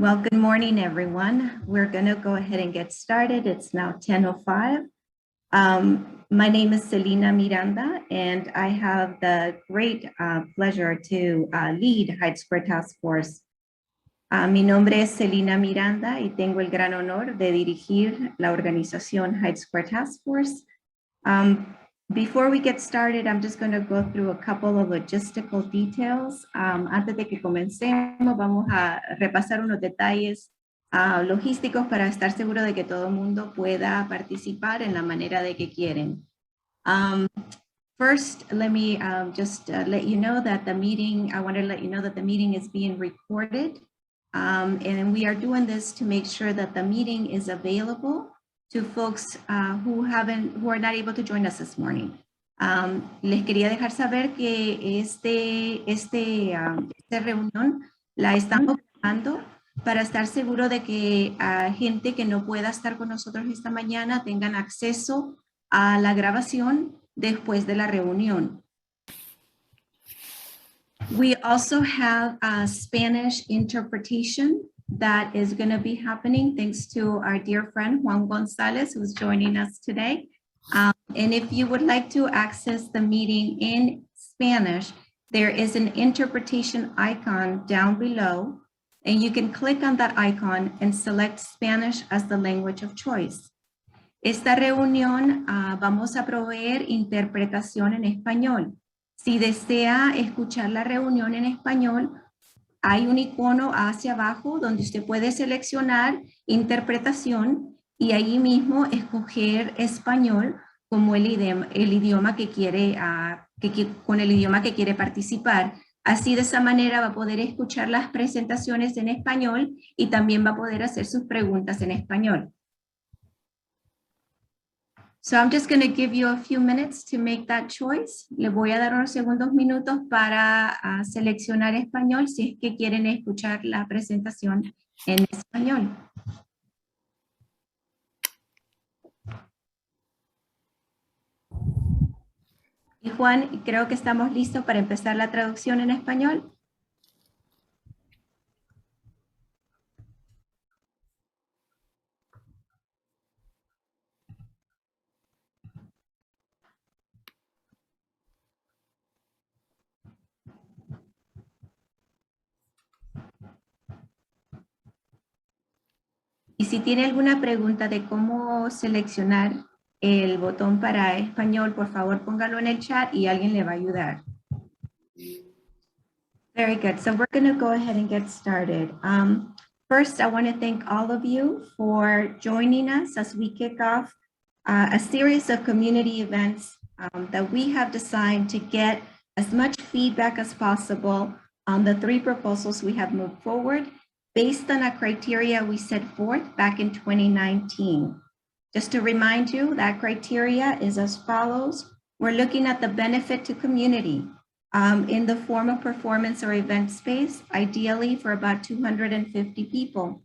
Well, good morning, everyone. We're going to go ahead and get started. It's now 10:05. My name is Selena Miranda, and I have the great pleasure to lead Height Square Task Force. Mi nombre es Selena Miranda y tengo el gran honor de dirigir la organización Height Square Task Force. Before we get started, I'm just going to go through a couple of logistical details. Antes de que comencemos, vamos a repasar unos detalles logísticos para estar seguro de que todo el mundo pueda participar en la manera de que quieren. First, let me just let you know that the meeting, I want to let you know that the meeting is being recorded. And we are doing this to make sure that the meeting is available to folks who are not able to join us this morning. Les quería dejar saber que esta reunión la estamos grabando para estar seguro de que gente que no pueda estar con nosotros esta mañana tengan acceso a la grabación después de la reunión. We also have a Spanish interpretation that is going to be happening thanks to our dear friend Juan Gonzalez, who's joining us today. And if you would like to access the meeting in Spanish, there is an interpretation icon down below, and you can click on that icon and select Spanish as the language of choice. Esta reunión vamos a proveer interpretación en español. Si desea escuchar la reunión en español, hay un icono hacia abajo donde usted puede seleccionar interpretación y ahí mismo escoger español como el idioma que quiere, con el idioma que quiere participar. Así de esa manera va a poder escuchar las presentaciones en español y también va a poder hacer sus preguntas en español. So I'm just going to give you a few minutes to make that choice. Le voy a dar unos segundos minutos para seleccionar español si es que quieren escuchar la presentación en español. Y Juan, creo que estamos listos para empezar la traducción en español. Y si tiene alguna pregunta de cómo seleccionar el botón para español, por favor póngalo en el chat y alguien le va a ayudar. Very good. So we're going to go ahead and get started. First, I want to thank all of you for joining us as we kick off a series of community events that we have designed to get as much feedback as possible on the 3 proposals we have moved forward based on a criteria we set forth back in 2019. Just to remind you, that criteria is as follows. We're looking at the benefit to community in the form of performance or event space, ideally for about 250 people.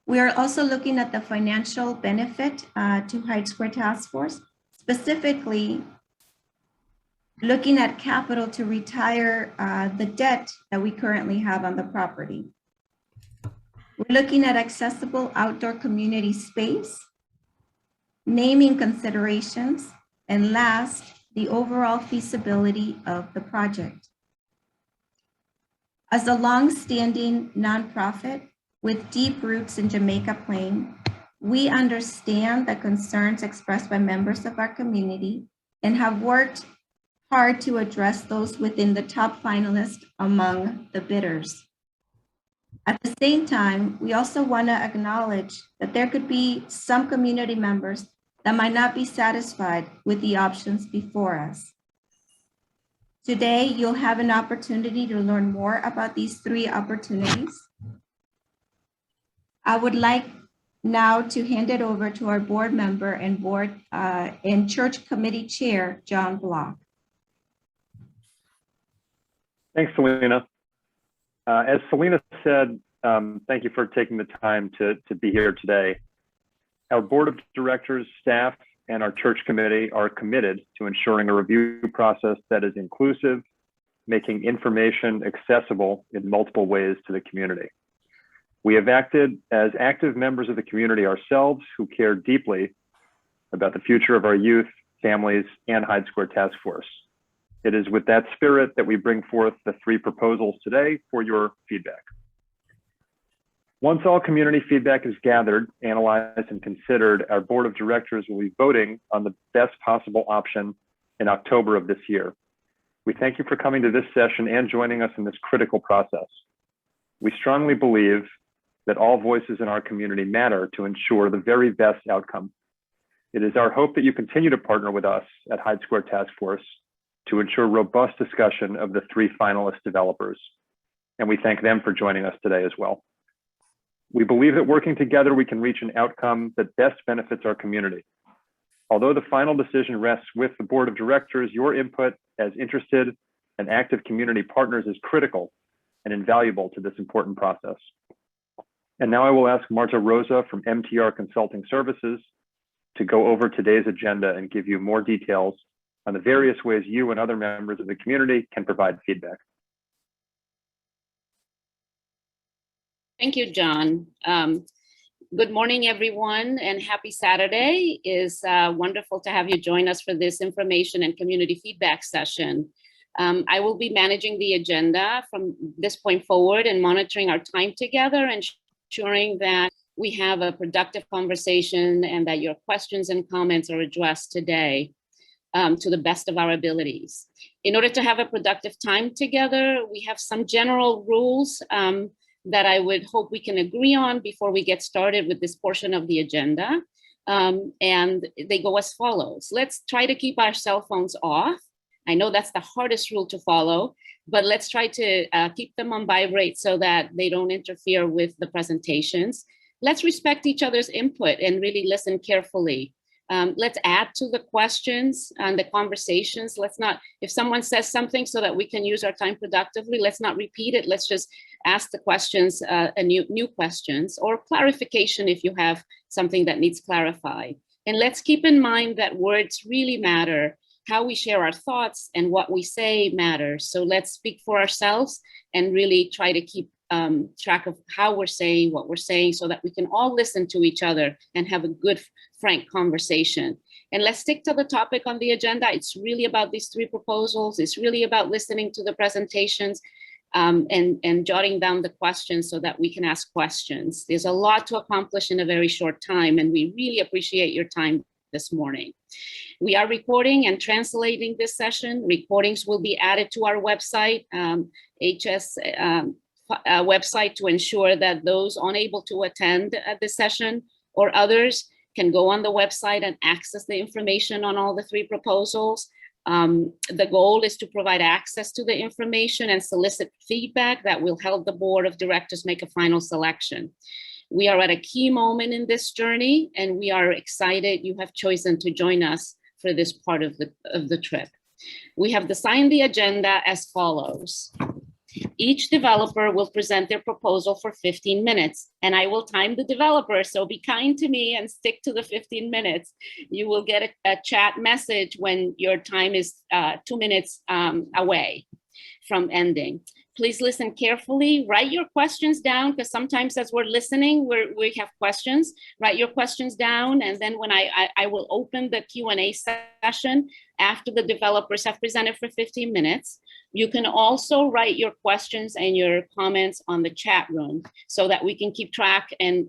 We are also looking at the financial benefit to Height Square Task Force, specifically looking at capital to retire the debt that we currently have on the property. We're looking at accessible outdoor community space, naming considerations, and last, the overall feasibility of the project. As a long-standing nonprofit with deep roots in Jamaica Plain, we understand the concerns expressed by members of our community and have worked hard to address those within the top finalists among the bidders. At the same time, we also want to acknowledge that there could be some community members that might not be satisfied with the options before us. Today, you'll have an opportunity to learn more about these 3 opportunities. I would like now to hand it over to our board member and board and church committee chair, John Block. Thanks, Selena. As Selena said, thank you for taking the time to be here today. Our board of directors, staff, and our church committee are committed to ensuring a review process that is inclusive, making information accessible in multiple ways to the community. We have acted as active members of the community ourselves who care deeply about the future of our youth, families, and Hyde Square Task Force. It is with that spirit that we bring forth the 3 proposals today for your feedback. Once all community feedback is gathered, analyzed, and considered, our board of directors will be voting on the best possible option in October of this year. We thank you for coming to this session and joining us in this critical process. We strongly believe that all voices in our community matter to ensure the very best outcome. It is our hope that you continue to partner with us at Hyde Square Task Force to ensure robust discussion of the 3 finalist developers. And we thank them for joining us today as well. We believe that working together, we can reach an outcome that best benefits our community. Although the final decision rests with the board of directors, your input as interested and active community partners is critical and invaluable to this important process. And now I will ask Marta Rosa from MTR Consulting Services to go over today's agenda and give you more details on the various ways you and other members of the community can provide feedback. Thank you, John. Good morning, everyone, and happy Saturday. It's wonderful to have you join us for this information and community feedback session. I will be managing the agenda from this point forward and monitoring our time together and ensuring that we have a productive conversation and that your questions and comments are addressed today to the best of our abilities. In order to have a productive time together, we have some general rules that I would hope we can agree on before we get started with this portion of the agenda. And they go as follows. Let's try to keep our cell phones off. I know that's the hardest rule to follow, but let's try to keep them on vibrate so that they don't interfere with the presentations. Let's respect each other's input and really listen carefully. Let's add to the questions and the conversations. Let's not, if someone says something so that we can use our time productively, let's not repeat it. Let's just ask the questions, new questions or clarification if you have something that needs clarified. And let's keep in mind that words really matter. How we share our thoughts and what we say matters. So let's speak for ourselves and really try to keep track of how we're saying what we're saying so that we can all listen to each other and have a good, frank conversation. And let's stick to the topic on the agenda. It's really about these 3 proposals. It's really about listening to the presentations and jotting down the questions so that we can ask questions. There's a lot to accomplish in a very short time, and we really appreciate your time this morning. We are recording and translating this session. Recordings will be added to our website, HS website, to ensure that those unable to attend this session or others can go on the website and access the information on all the 3 proposals. The goal is to provide access to the information and solicit feedback that will help the board of directors make a final selection. We are at a key moment in this journey, and we are excited you have chosen to join us for this part of the trip. We have designed the agenda as follows. Each developer will present their proposal for 15 minutes, and I will time the developer, so be kind to me and stick to the 15 minutes. You will get a chat message when your time is 2 minutes away from ending. Please listen carefully, write your questions down, because sometimes as we're listening, we have questions. Write your questions down, and then when I will open the Q&A session after the developers have presented for 15 minutes. You can also write your questions and your comments on the chat room so that we can keep track and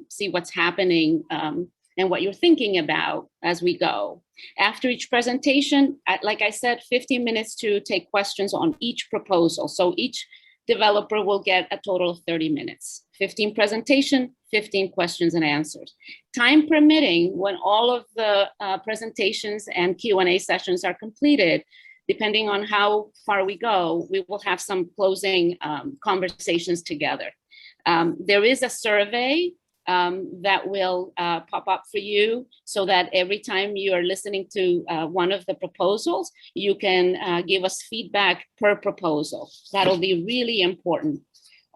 see what's happening and what you're thinking about as we go. After each presentation, like I said, 15 minutes to take questions on each proposal. So each developer will get a total of 30 minutes. 15 presentation, 15 questions and answers. Time permitting, when all of the presentations and Q&A sessions are completed, depending on how far we go, we will have some closing conversations together. There is a survey that will pop up for you so that every time you are listening to one of the proposals, you can give us feedback per proposal. That'll be really important.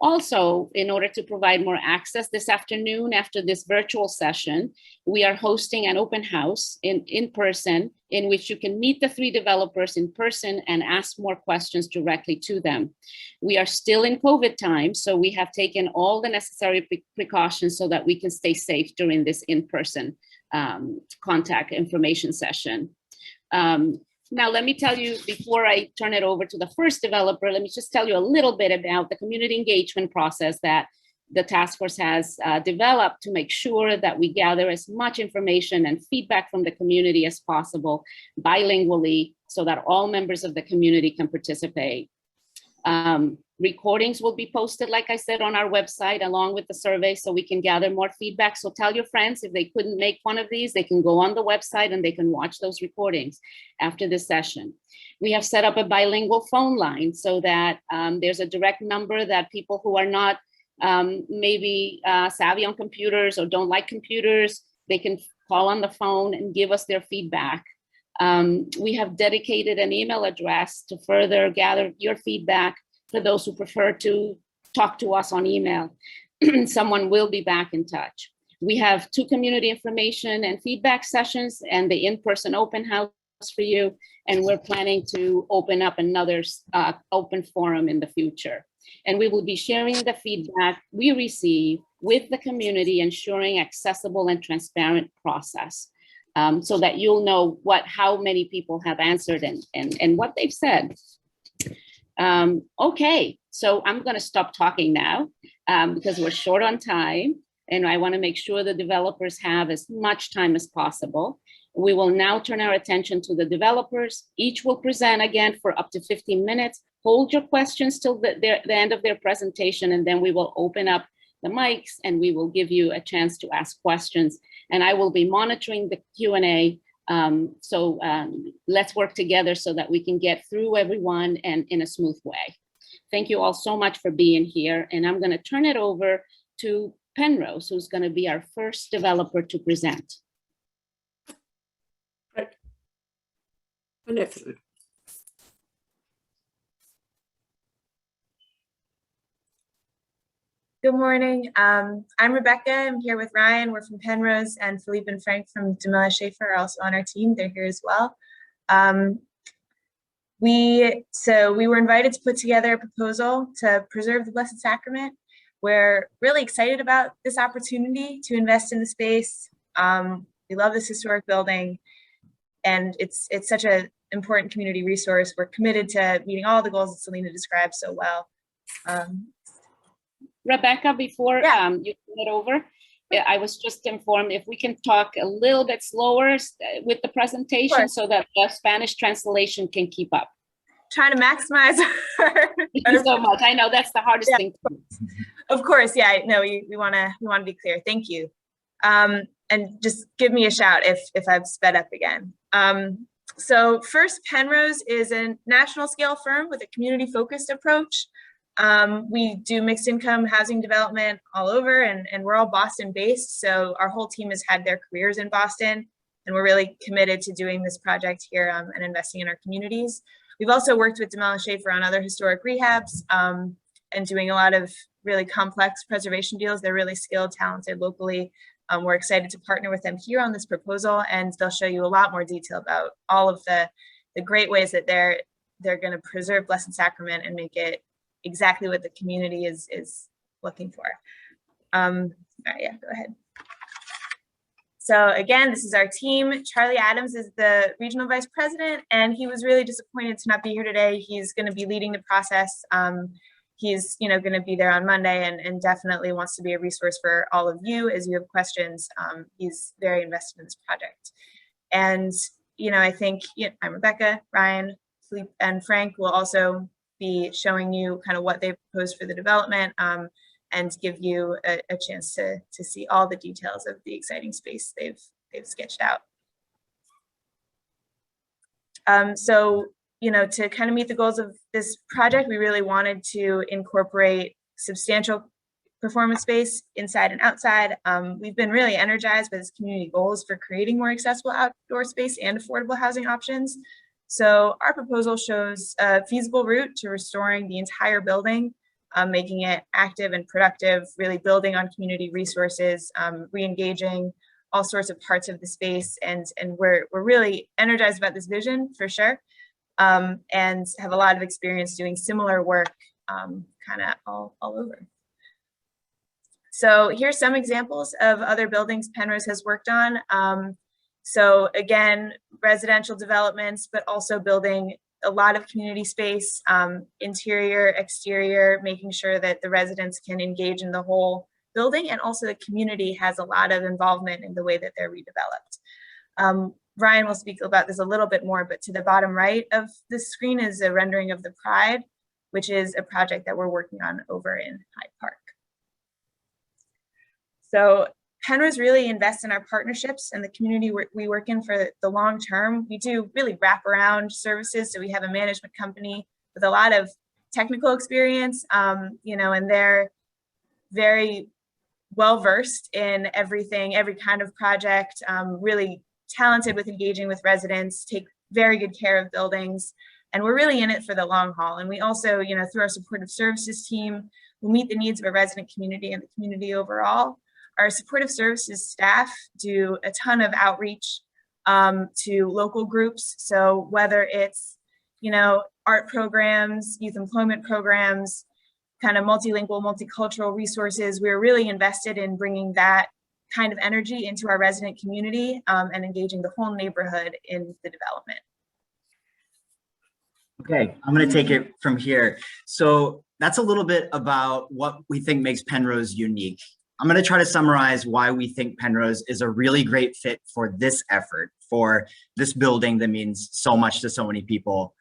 Also, in order to provide more access this afternoon after this virtual session, we are hosting an open house in person in which you can meet the 3 developers in person and ask more questions directly to them. We are still in COVID time, so we have taken all the necessary precautions so that we can stay safe during this in-person contact information session. Now, let me tell you, before I turn it over to the first developer, let me just tell you a little bit about the community engagement process that the task force has developed to make sure that we gather as much information and feedback from the community as possible bilingually so that all members of the community can participate. Recordings will be posted, like I said, on our website along with the survey so we can gather more feedback. So tell your friends if they couldn't make one of these, they can go on the website and they can watch those recordings after this session. We have set up a bilingual phone line so that there's a direct number that people who are not maybe savvy on computers or don't like computers, they can call on the phone and give us their feedback. We have dedicated an email address to further gather your feedback for those who prefer to talk to us on email. Someone will be back in touch. We have 2 community information and feedback sessions and the in-person open house for you. And we're planning to open up another open forum in the future. And we will be sharing the feedback we receive with the community, ensuring accessible and transparent process so that you'll know how many people have answered and what they've said. Okay, so I'm going to stop talking now because we're short on time and I want to make sure the developers have as much time as possible. We will now turn our attention to the developers. Each will present again for up to 15 minutes. Hold your questions till the end of their presentation, and then we will open up the mics and we will give you a chance to ask questions. And I will be monitoring the Q&A. So let's work together so that we can get through everyone and in a smooth way. Thank you all so much for being here. And I'm going to turn it over to Penrose, who's going to be our first developer to present. Good morning. I'm Rebecca. I'm here with Ryan. We're from Penrose, and Philippe and Frank from Demella Schaefer are also on our team. They're here as well. We were invited to put together a proposal to preserve the Blessed Sacrament. We're really excited about this opportunity to invest in the space. We love this historic building, and it's such an important community resource. We're committed to meeting all the goals that Selena described so well. Rebecca, before you turn it over, I was just informed if we can talk a little bit slower with the presentation so that the Spanish translation can keep up. Trying to maximize Thank you so much. I know that's the hardest thing. Of course, yeah. No, we want to be clear. Thank you, and just give me a shout if I've sped up again. So first, Penrose is a national scale firm with a community focused approach. We do mixed income housing development all over, and we're all Boston based. So our whole team has had their careers in Boston, and we're really committed to doing this project here and investing in our communities. We've also worked with Demella Schaefer on other historic rehabs and doing a lot of really complex preservation deals. They're really skilled, talented locally. We're excited to partner with them here on this proposal, and they'll show you a lot more detail about all of the great ways that they're going to preserve Blessed Sacrament and make it exactly what the community is looking for. Yeah, go ahead. So again, this is our team. Charlie Adams is the regional vice president, and he was really disappointed to not be here today. He's going to be leading the process. He's going to be there on Monday and definitely wants to be a resource for all of you as you have questions. He's very invested in this project. And, I think I'm Rebecca, Ryan, Philippe, and Frank will also be showing you kind of what they've proposed for the development and give you a chance to see all the details of the exciting space they've sketched out. So, to kind of meet the goals of this project, we really wanted to incorporate substantial performance space inside and outside. We've been really energized by this community goals for creating more accessible outdoor space and affordable housing options. So our proposal shows a feasible route to restoring the entire building making it active and productive, really building on community resources, re-engaging all sorts of parts of the space. And we're really energized about this vision for sure, and have a lot of experience doing similar work kind of all over. So here's some examples of other buildings Penrose has worked on. So again, residential developments, but also building a lot of community space, interior, exterior, making sure that the residents can engage in the whole building, and also the community has a lot of involvement in the way that they're redeveloped. Ryan will speak about this a little bit more, but to the bottom right of the screen is a rendering of the Pride, which is a project that we're working on over in Hyde Park. So Penrose really invests in our partnerships and the community we work in for the long term. We do really wraparound services. So we have a management company with a lot of technical experience, you know, and they're very well-versed in everything, every kind of project, really talented with engaging with residents, take very good care of buildings, and we're really in it for the long haul. And we also, you know, through our supportive services team, we meet the needs of a resident community and the community overall. Our supportive services staff do a ton of outreach to local groups. So whether it's, you know, art programs, youth employment programs, kind of multilingual, multicultural resources, we're really invested in bringing that kind of energy into our resident community and engaging the whole neighborhood in the development. Okay, I'm going to take it from here. So that's a little bit about what we think makes Penrose unique. I'm going to try to summarize why we think Penrose is a really great fit for this effort, for this building that means so much to so many people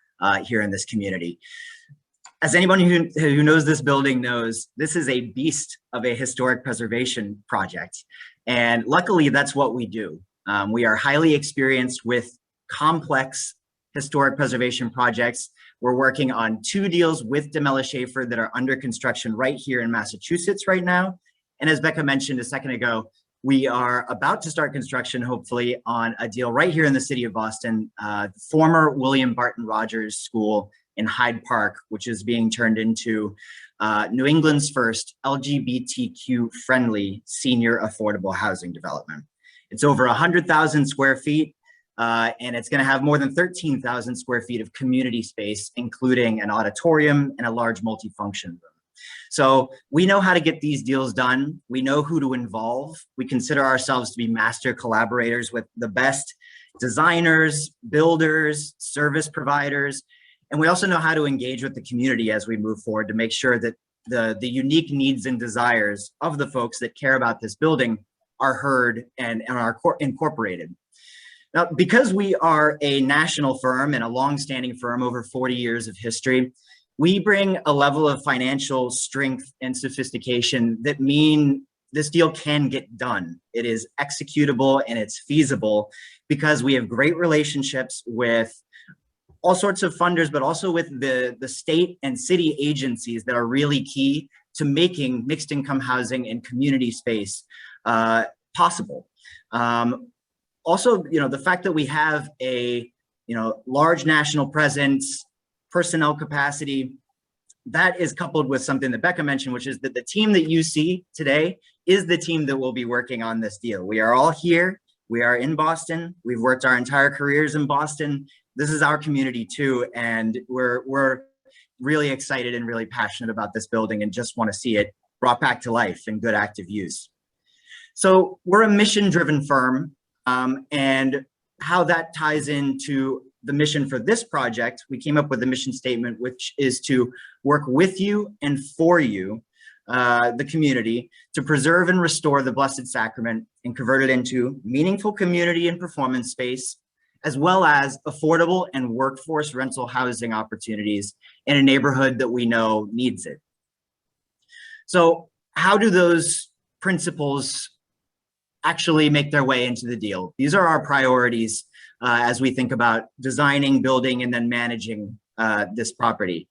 here in this community. As anyone who knows this building knows, this is a beast of a historic preservation project. And luckily, that's what we do. We are highly experienced with complex historic preservation projects. We're working on 2 deals with DeMella Schaefer that are under construction right here in Massachusetts right now. And as Becca mentioned a second ago, we are about to start construction, hopefully, on a deal right here in the city of Boston, former William Barton Rogers School in Hyde Park, which is being turned into New England's first LGBTQ-friendly senior affordable housing development. It's over 100,000 square feet, and it's going to have more than 13,000 square feet of community space, including an auditorium and a large multifunction room. So we know how to get these deals done. We know who to involve. We consider ourselves to be master collaborators with the best designers, builders, service providers, and we also know how to engage with the community as we move forward to make sure that the unique needs and desires of the folks that care about this building are heard and are incorporated. Now, because we are a national firm and a long-standing firm, over 40 years of history, we bring a level of financial strength and sophistication that mean this deal can get done. It is executable and it's feasible because we have great relationships with all sorts of funders, but also with the state and city agencies that are really key to making mixed income housing and community space possible. Also, you know, the fact that we have a, you know, large national presence, personnel capacity, that is coupled with something that Becca mentioned, which is that the team that you see today is the team that will be working on this deal. We are all here. We are in Boston. We've worked our entire careers in Boston. This is our community too, and we're really excited and really passionate about this building and just want to see it brought back to life in good active use. So we're a mission-driven firm, and how that ties into the mission for this project, we came up with a mission statement, which is to work with you and for you, the community, to preserve and restore the Blessed Sacrament and convert it into meaningful community and performance space, as well as affordable and workforce rental housing opportunities in a neighborhood that we know needs it. So how do those principles actually make their way into the deal? These are our priorities as we think about designing, building, and then managing this property.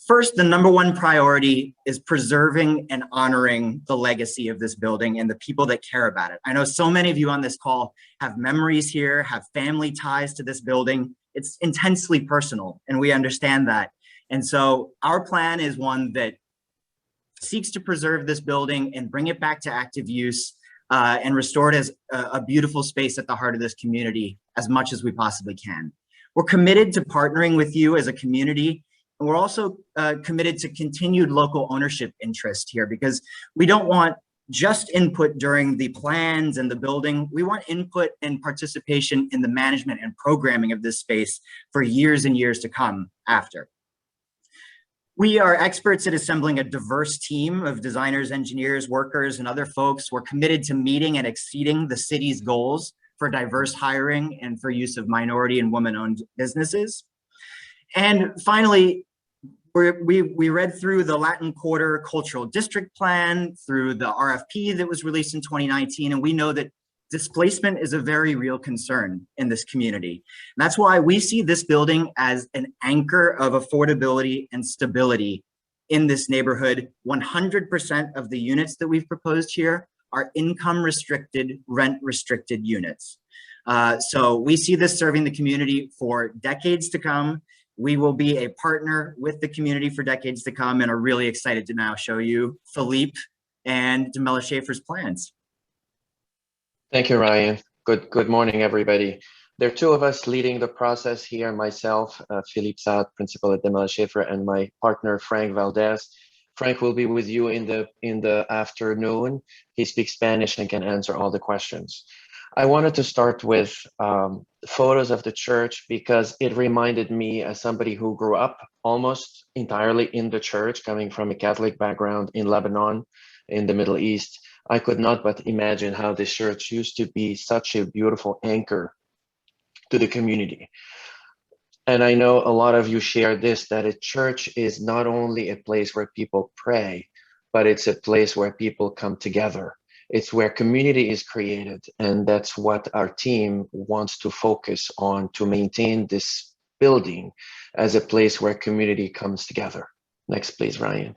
First, the #1 priority is preserving and honoring the legacy of this building and the people that care about it. I know so many of you on this call have memories here, have family ties to this building. It's intensely personal, and we understand that. And so our plan is one that seeks to preserve this building and bring it back to active use and restore it as a beautiful space at the heart of this community as much as we possibly can. We're committed to partnering with you as a community, and we're also committed to continued local ownership interest here, because we don't want just input during the plans and the building. We want input and participation in the management and programming of this space for years and years to come after. We are experts at assembling a diverse team of designers, engineers, workers, and other folks. We're committed to meeting and exceeding the city's goals for diverse hiring and for use of minority and women-owned businesses. And finally, we read through the Latin Quarter Cultural District Plan, through the RFP that was released in 2019, and we know that displacement is a very real concern in this community. And that's why we see this building as an anchor of affordability and stability in this neighborhood. 100% of the units that we've proposed here are income restricted, rent restricted units. So we see this serving the community for decades to come. We will be a partner with the community for decades to come, and are really excited to now show you Philippe and Demella Schaefer's plans. Thank you, Ryan. Good morning, everybody. There are two of us leading the process here, myself, Philippe Saad, principal at Demella Schaefer, and my partner, Frank Valdez. Frank will be with you in the afternoon. He speaks Spanish and can answer all the questions. I wanted to start with photos of the church because it reminded me, as somebody who grew up almost entirely in the church, coming from a Catholic background in Lebanon, in the Middle East, I could not but imagine how this church used to be such a beautiful anchor to the community. And I know a lot of you share this, that a church is not only a place where people pray, but it's a place where people come together. It's where community is created, and that's what our team wants to focus on, to maintain this building as a place where community comes together. Next, please, Ryan.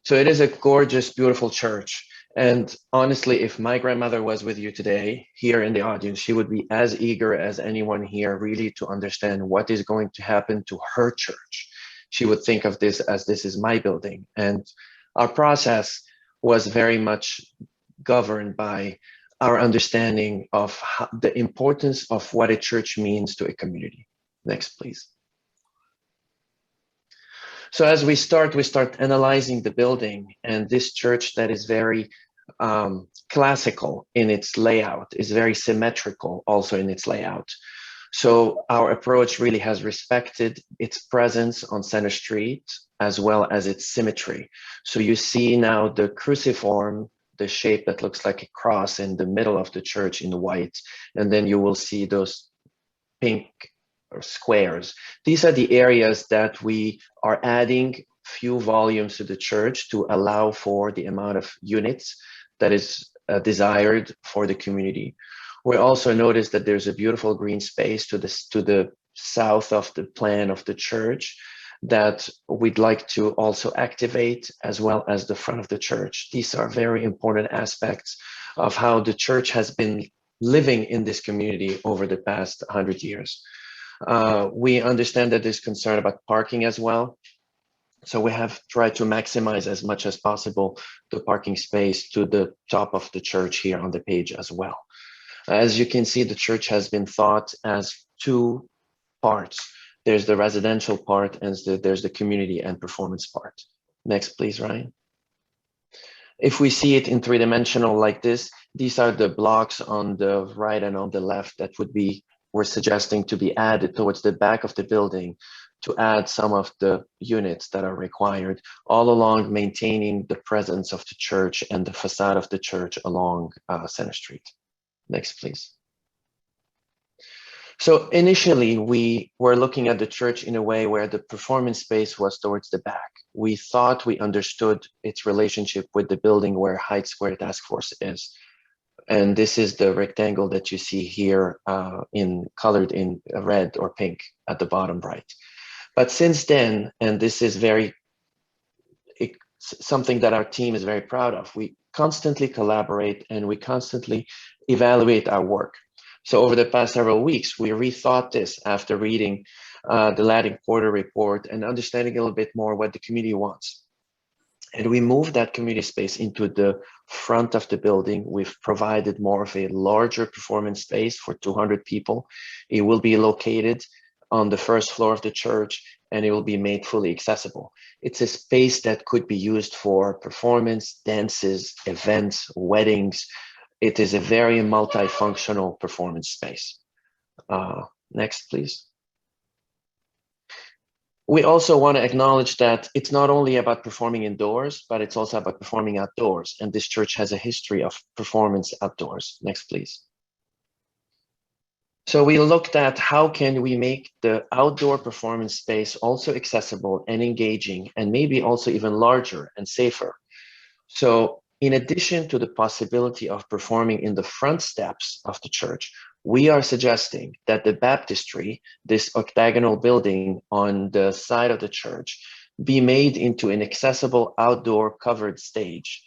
So it is a gorgeous, beautiful church. And honestly, if my grandmother was with you today, here in the audience, she would be as eager as anyone here really to understand what is going to happen to her church. She would think of this as, this is my building. And our process was very much governed by our understanding of the importance of what a church means to a community. Next, please. So as we start analyzing the building, and this church that is very classical in its layout is very symmetrical also in its layout. So our approach really has respected its presence on Center Street as well as its symmetry. So you see now the cruciform, the shape that looks like a cross in the middle of the church in white, and then you will see those pink or squares. These are the areas that we are adding few volumes to the church to allow for the amount of units that is desired for the community. We also notice that there's a beautiful green space to the south of the plan of the church that we'd like to also activate, as well as the front of the church. These are very important aspects of how the church has been living in this community over the past 100 years. We understand that there's concern about parking as well. So we have tried to maximize as much as possible the parking space to the top of the church here on the page as well. As you can see, the church has been thought as two parts. There's the residential part and there's the community and performance part. Next, please, Ryan. If we see it in three-dimensional like this, these are the blocks on the right and on the left that we're suggesting to be added towards the back of the building to add some of the units that are required, all along maintaining the presence of the church and the facade of the church along Center Street. Next, please. So initially, we were looking at the church in a way where the performance space was towards the back. We thought we understood its relationship with the building where Hyde Square Task Force is. And this is the rectangle that you see here colored in red or pink at the bottom right. But since then, and this is something that our team is very proud of, we constantly collaborate and we constantly evaluate our work. So over the past several weeks, we rethought this after reading the Latin Quarter report and understanding a little bit more what the community wants. And we moved that community space into the front of the building. We've provided more of a larger performance space for 200 people. It will be located on the first floor of the church, and it will be made fully accessible. It's a space that could be used for performance, dances, events, weddings. It is a very multifunctional performance space. Next, please. We also want to acknowledge that it's not only about performing indoors, but it's also about performing outdoors. And this church has a history of performance outdoors. Next, please. So we looked at how can we make the outdoor performance space also accessible and engaging, and maybe also even larger and safer. So in addition to the possibility of performing in the front steps of the church, we are suggesting that the baptistry, this octagonal building on the side of the church, be made into an accessible outdoor covered stage.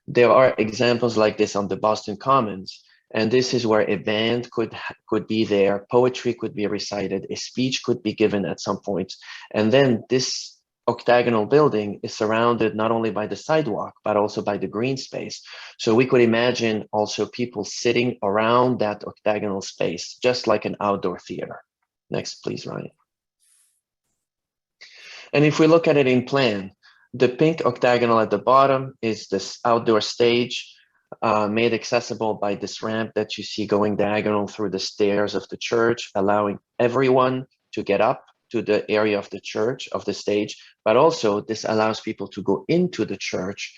There are examples like this on the Boston Commons, and this is where a band could be there, poetry could be recited, a speech could be given at some point, and then this octagonal building is surrounded not only by the sidewalk, but also by the green space. So we could imagine also people sitting around that octagonal space, just like an outdoor theater. Next, please, Ryan. And if we look at it in plan, the pink octagonal at the bottom is this outdoor stage made accessible by this ramp that you see going diagonal through the stairs of the church, allowing everyone to get up to the area of the church, of the stage, but also this allows people to go into the church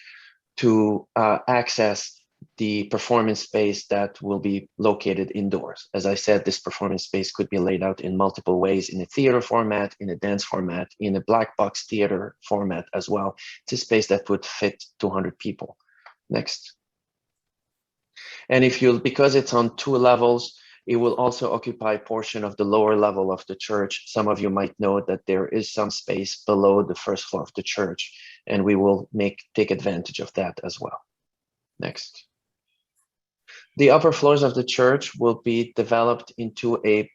to access the performance space that will be located indoors. As I said, this performance space could be laid out in multiple ways, in a theater format, in a dance format, in a black box theater format as well. It's a space that would fit 200 people. Next. And if you, because it's on 2 levels, it will also occupy a portion of the lower level of the church. Some of you might know that there is some space below the first floor of the church, and we will take advantage of that as well. Next. The upper floors of the church will be developed into a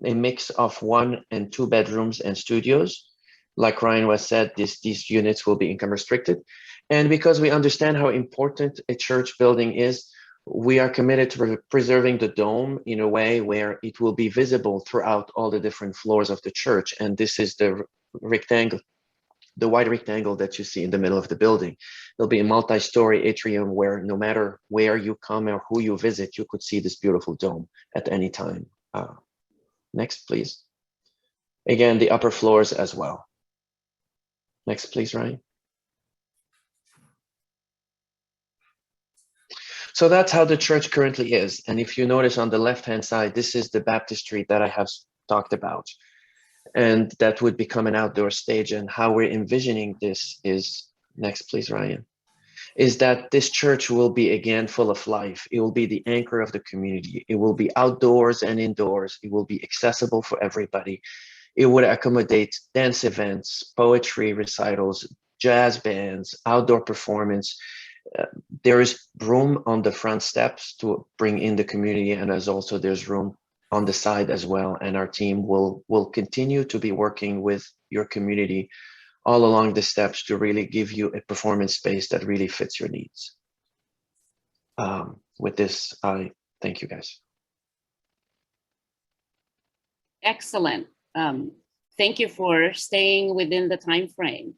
mix of 1 and 2 bedrooms and studios. Like Ryan was said, these units will be income restricted. And because we understand how important a church building is, we are committed to preserving the dome in a way where it will be visible throughout all the different floors of the church. And this is the rectangle, the wide rectangle that you see in the middle of the building. There'll be a multi-story atrium where no matter where you come or who you visit, you could see this beautiful dome at any time. Next, please. Again, the upper floors as well. Next, please, Ryan. So that's how the church currently is. And if you notice on the left-hand side, this is the baptistry that I have talked about. And that would become an outdoor stage. And how we're envisioning this is, next please, Ryan, is that this church will be again full of life. It will be the anchor of the community. It will be outdoors and indoors. It will be accessible for everybody. It would accommodate dance events, poetry recitals, jazz bands, outdoor performance. There is room on the front steps to bring in the community, and there's room on the side as well. And our team will continue to be working with your community all along the steps to really give you a performance space that really fits your needs. With this, I thank you guys. Excellent. Thank you for staying within the time frame.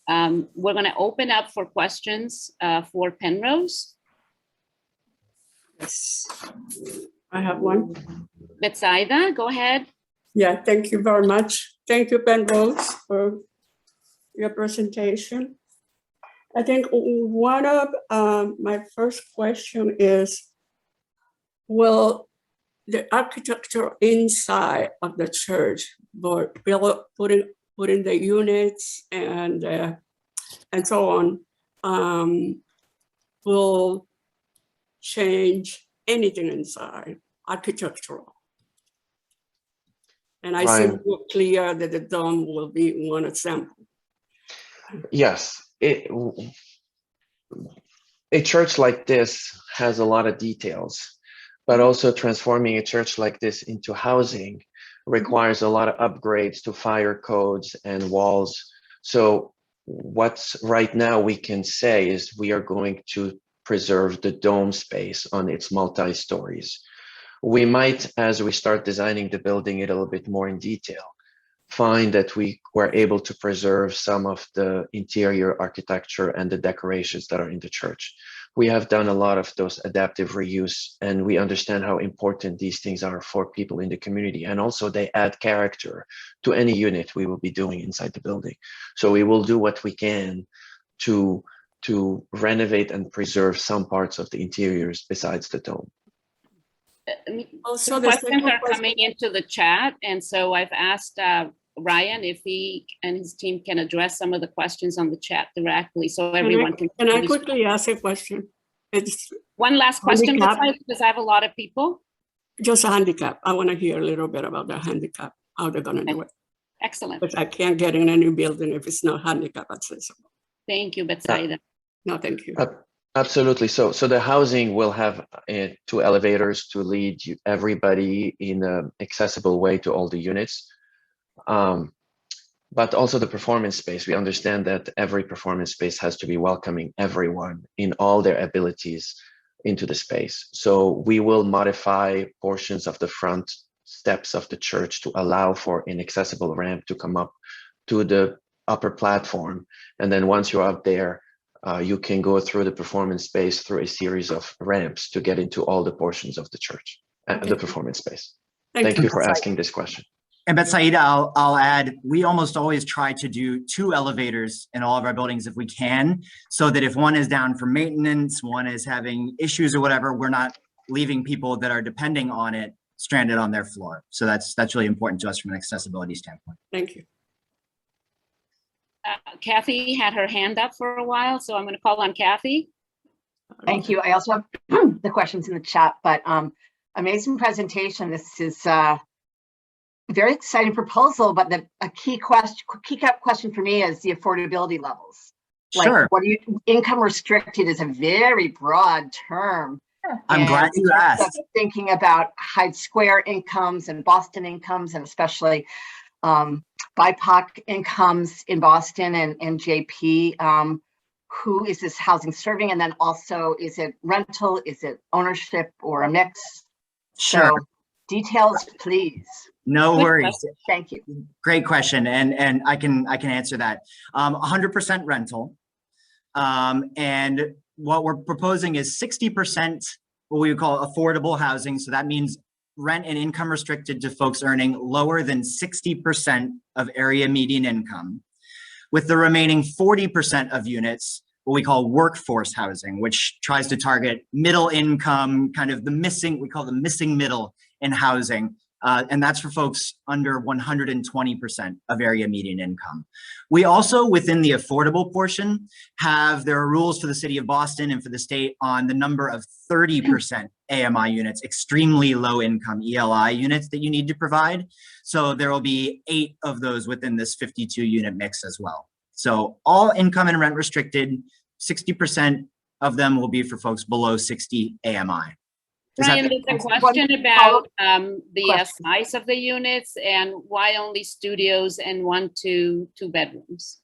We're going to open up for questions for Penrose. Yes, I have one. Betsaida, go ahead. Yeah, thank you very much. Thank you, Penrose, for your presentation. I think one of my first question is, will the architecture inside of the church, but putting the units and so on, will change anything inside architectural? And I seem clear that the dome will be one example. Yes, a church like this has a lot of details, but also transforming a church like this into housing requires a lot of upgrades to fire codes and walls. So what's right now we can say is we are going to preserve the dome space on its multi-stories. We might, as we start designing the building a little bit more in detail, find that we were able to preserve some of the interior architecture and the decorations that are in the church. We have done a lot of those adaptive reuse, and we understand how important these things are for people in the community. And also they add character to any unit we will be doing inside the building. So we will do what we can to renovate and preserve some parts of the interiors besides the dome. Also, Some the questions second are question- coming into the chat, and so I've asked Ryan if he and his team can address some of the questions on the chat directly, so everyone can. Can I quickly ask a question? It's One last question, handicap? because I have a lot of people. just a handicap. I want to hear a little bit about the handicap, how they're going to do it. Excellent. Because I can't get in any building if it's not handicap accessible. Thank you, Betsaida. No, thank you. Absolutely. So the housing will have 2 elevators to lead everybody in an accessible way to all the units. But also the performance space. We understand that every performance space has to be welcoming everyone in all their abilities into the space. So we will modify portions of the front steps of the church to allow for an accessible ramp to come up to the upper platform. And then once you're up there, you can go through the performance space through a series of ramps to get into all the portions of the church, the performance space. Thank you for asking this question. And Betsaida, I'll add, we almost always try to do 2 elevators in all of our buildings if we can, so that if one is down for maintenance, one is having issues or whatever, we're not leaving people that are depending on it stranded on their floor. So that's really important to us from an accessibility standpoint. Thank you. Kathy had her hand up for a while, so I'm going to call on Kathy. Thank you. I also have the questions in the chat, but amazing presentation. This is a very exciting proposal, but a key question for me is the affordability levels. Sure. Like, what do you, income restricted is a very broad term. I'm glad you asked. Thinking about Hyde Square incomes and Boston incomes, and especially BIPOC incomes in Boston and JP. Who is this housing serving? And then also, is it rental? Is it ownership or a mix? Sure. So, details, please. No worries. Thank you. Great question, and I can answer that. 100% rental, and what we're proposing is 60% what we would call affordable housing. So that means rent and income restricted to folks earning lower than 60% of area median income, with the remaining 40% of units what we call workforce housing, which tries to target middle income, kind of we call the missing middle in housing. And that's for folks under 120% of area median income. We also, within the affordable portion, there are rules for the city of Boston and for the state on the number of 30% AMI units, extremely low income ELI units that you need to provide. So there will be 8 of those within this 52 unit mix as well. So all income and rent restricted, 60% of them will be for folks below 60 AMI. Ryan, there's a question about the size of the units and why only studios and 1 to 2 bedrooms.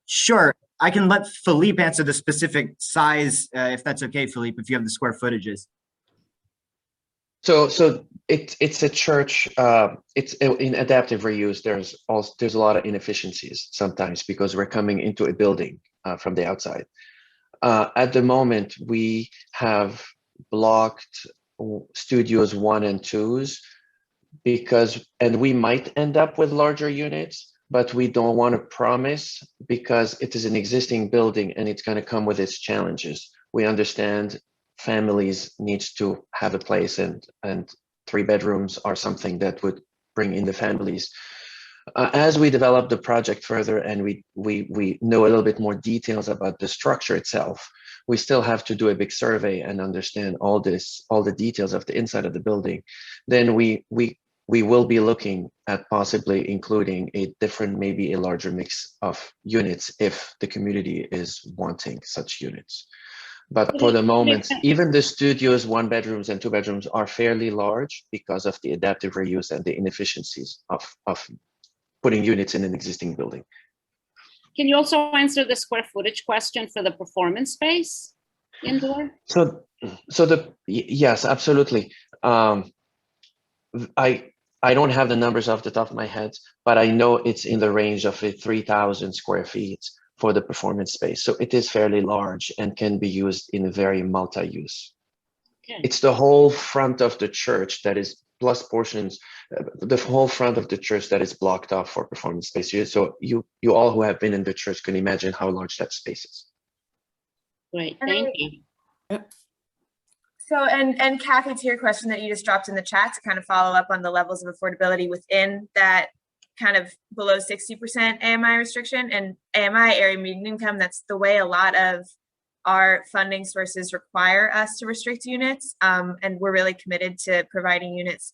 Sure, I can let Philippe answer the specific size, if that's okay, Philippe, if you have the square footages. So it's a church. It's in adaptive reuse. There's a lot of inefficiencies sometimes because we're coming into a building from the outside. At the moment, we have blocked studios 1 and 2s and we might end up with larger units, but we don't want to promise because it is an existing building and it's going to come with its challenges. We understand families needs to have a place and 3 bedrooms are something that would bring in the families. As we develop the project further and we know a little bit more details about the structure itself, we still have to do a big survey and understand all the details of the inside of the building. Then we will be looking at possibly including maybe a larger mix of units if the community is wanting such units. But for the moment, even the studios, 1 bedrooms and 2 bedrooms are fairly large because of the adaptive reuse and the inefficiencies of putting units in an existing building. Can you also answer the square footage question for the performance space indoor? Yes, absolutely. I don't have the numbers off the top of my head, but I know it's in the range of 3,000 square feet for the performance space. So it is fairly large and can be used in a very multi-use. Okay. It's the whole front of the church that is plus portions, the whole front of the church that is blocked off for performance space. So you all who have been in the church can imagine how large that space is. Great, thank you. Yep. So, and Kathy, to your question that you just dropped in the chat to kind of follow up on the levels of affordability within that kind of below 60% AMI restriction, and AMI, area median income, that's the way a lot of our funding sources require us to restrict units. And we're really committed to providing units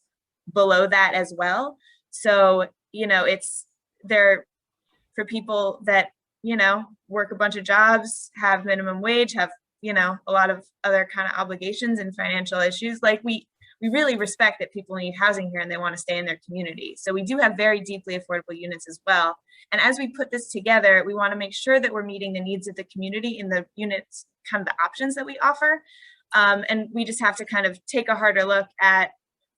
below that as well. So, you know, it's there for people that, you know, work a bunch of jobs, have minimum wage, have, you know, a lot of other kind of obligations and financial issues. Like we really respect that people need housing here and they want to stay in their community. So we do have very deeply affordable units as well. And as we put this together, we want to make sure that we're meeting the needs of the community in the units, kind of the options that we offer. And we just have to kind of take a harder look at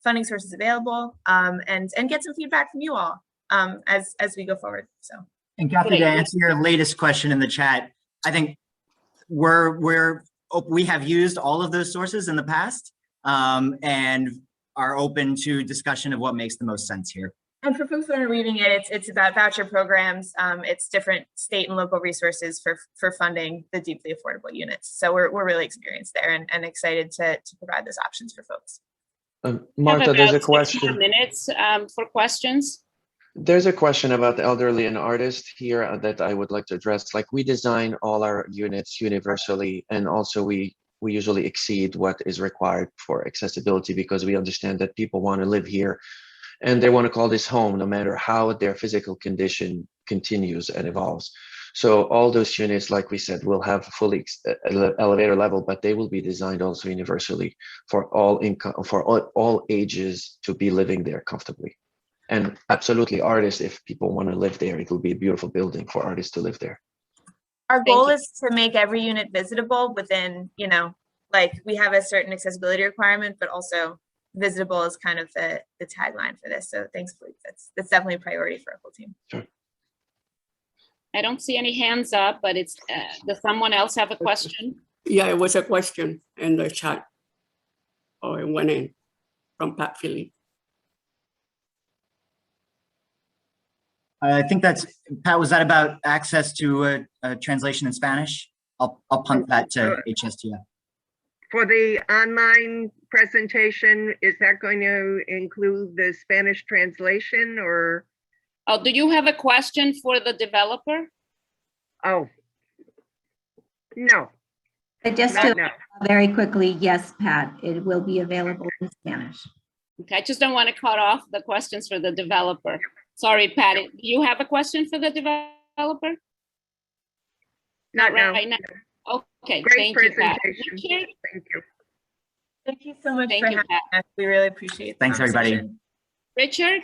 funding sources available and get some feedback from you all as we go forward. So. And Kathy, to answer your latest question in the chat, I think we have used all of those sources in the past and are open to discussion of what makes the most sense here. And for folks that are reading it, it's about voucher programs. It's different state and local resources for funding the deeply affordable units. So we're really experienced there and excited to provide those options for folks. Martha, there's a question. 6 more minutes for questions. There's a question about the elderly and artists here that I would like to address. Like, we design all our units universally, and also we usually exceed what is required for accessibility because we understand that people want to live here and they want to call this home no matter how their physical condition continues and evolves. So all those units, like we said, will have fully elevator level, but they will be designed also universally for all income, for all ages to be living there comfortably. And absolutely, artists, if people want to live there, it will be a beautiful building for artists to live there. Our goal is to make every unit visitable within, you know, like we have a certain accessibility requirement, but also visitable is kind of the tagline for this. So thanks, Philippe. That's definitely a priority for our whole team. Sure. I don't see any hands up, but it's, does someone else have a question? Yeah, it was a question in the chat. Or it went in from Pat Philly. I think that's, Pat, was that about access to a translation in Spanish? I'll punt that to HSTF. For the online presentation, is that going to include the Spanish translation or? Oh, do you have a question for the developer? Oh, no. Just to very quickly, yes, Pat, it will be available in Spanish. Okay, I just don't want to cut off the questions for the developer. Sorry, Pat, do you have a question for the developer? Not right now. Okay, Great thank you, Pat. presentation. Richard? Thank you. Thank you so much Thank for you, having Pat. us. We really appreciate it. Thanks, everybody. Richard?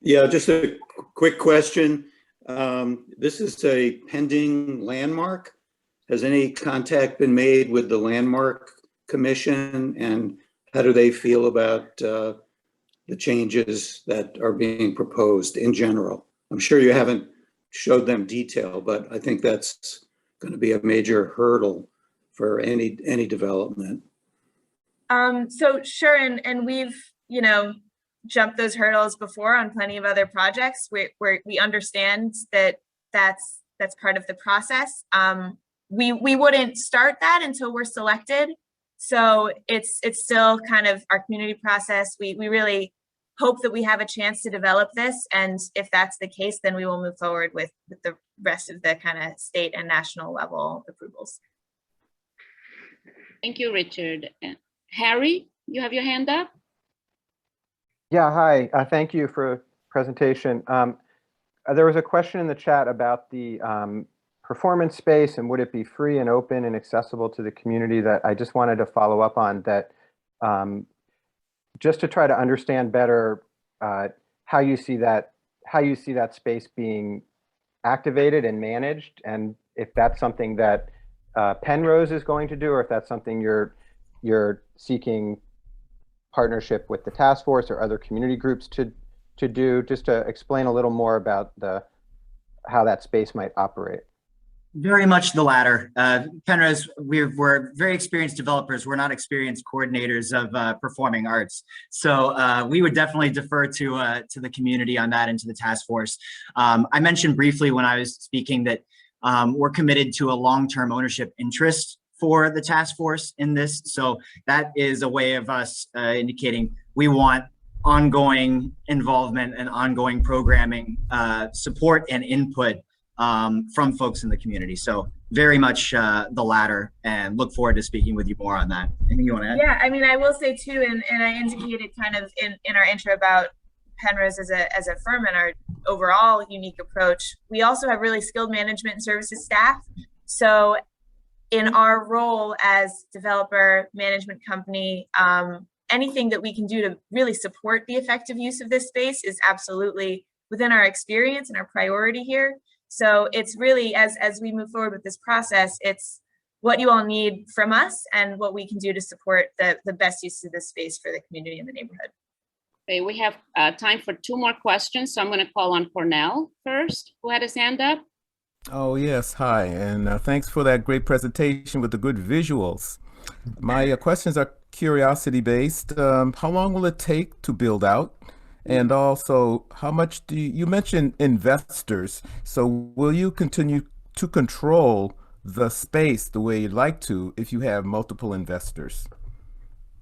Yeah, just a quick question. This is a pending landmark. Has any contact been made with the Landmark Commission, and how do they feel about the changes that are being proposed in general? I'm sure you haven't showed them detail, but I think that's going to be a major hurdle for any development. So sure, and we've, you know, jumped those hurdles before on plenty of other projects where we understand that that's part of the process. We wouldn't start that until we're selected. So it's still kind of our community process. We really hope that we have a chance to develop this. And if that's the case, then we will move forward with the rest of the kind of state and national level approvals. Thank you, Richard. Harry, you have your hand up? Yeah, hi. Thank you for the presentation. There was a question in the chat about the performance space and would it be free and open and accessible to the community that I just wanted to follow up on that, just to try to understand better how you see that space being activated and managed, and if that's something that Penrose is going to do, or if that's something you're seeking partnership with the task force or other community groups to do, just to explain a little more about how that space might operate. Very much the latter. Penrose, we're very experienced developers. We're not experienced coordinators of performing arts. So we would definitely defer to the community on that and to the task force. I mentioned briefly when I was speaking that we're committed to a long-term ownership interest for the task force in this. So that is a way of us indicating we want ongoing involvement and ongoing programming support and input from folks in the community. So very much the latter, and look forward to speaking with you more on that. Anything you want to add? Yeah, I mean, I will say too, and I indicated kind of in our intro about Penrose as a firm and our overall unique approach. We also have really skilled management and services staff. So in our role as developer management company, anything that we can do to really support the effective use of this space is absolutely within our experience and our priority here. So it's really, as we move forward with this process, it's what you all need from us and what we can do to support the best use of this space for the community and the neighborhood. Okay, we have time for 2 more questions. So I'm going to call on Cornell first, who had his hand up. Oh, yes. Hi. And thanks for that great presentation with the good visuals. My questions are curiosity based. How long will it take to build out? And also, how much do you mentioned investors? So will you continue to control the space the way you'd like to if you have multiple investors?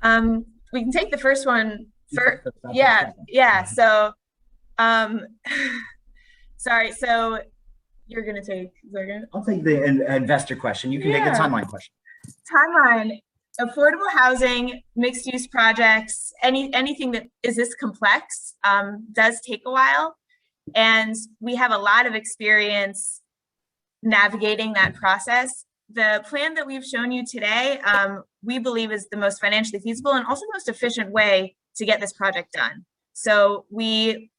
We can take the first one first. Yeah. So, sorry. So you're going to take, I'll take the investor question. You can take the timeline question. Timeline. Affordable housing, mixed use projects, anything that is this complex does take a while. And we have a lot of experience navigating that process. The plan that we've shown you today, we believe is the most financially feasible and also the most efficient way to get this project done. So we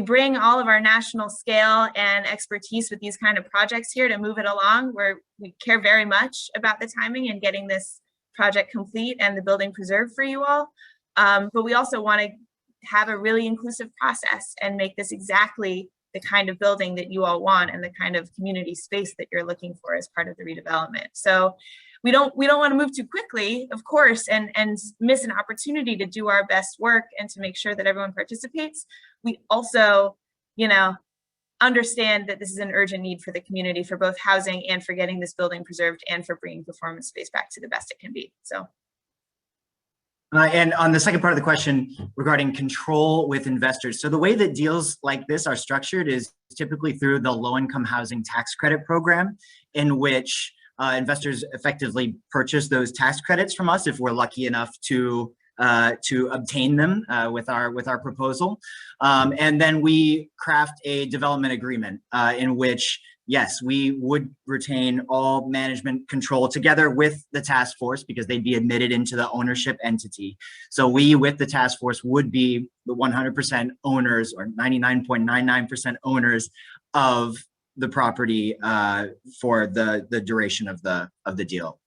bring all of our national scale and expertise with these kind of projects here to move it along, where we care very much about the timing and getting this project complete and the building preserved for you all. But we also want to have a really inclusive process and make this exactly the kind of building that you all want and the kind of community space that you're looking for as part of the redevelopment. So we don't want to move too quickly, of course, and miss an opportunity to do our best work and to make sure that everyone participates. We also, understand that this is an urgent need for the community for both housing and for getting this building preserved and for bringing performance space back to the best it can be. So. And on the second part of the question regarding control with investors. So the way that deals like this are structured is typically through the low-income housing tax credit program, in which investors effectively purchase those tax credits from us if we're lucky enough to obtain them with our proposal. And then we craft a development agreement in which, yes, we would retain all management control together with the task force because they'd be admitted into the ownership entity. So we, with the task force, would be the 100% owners or 99.99% owners of the property for the duration of the deal.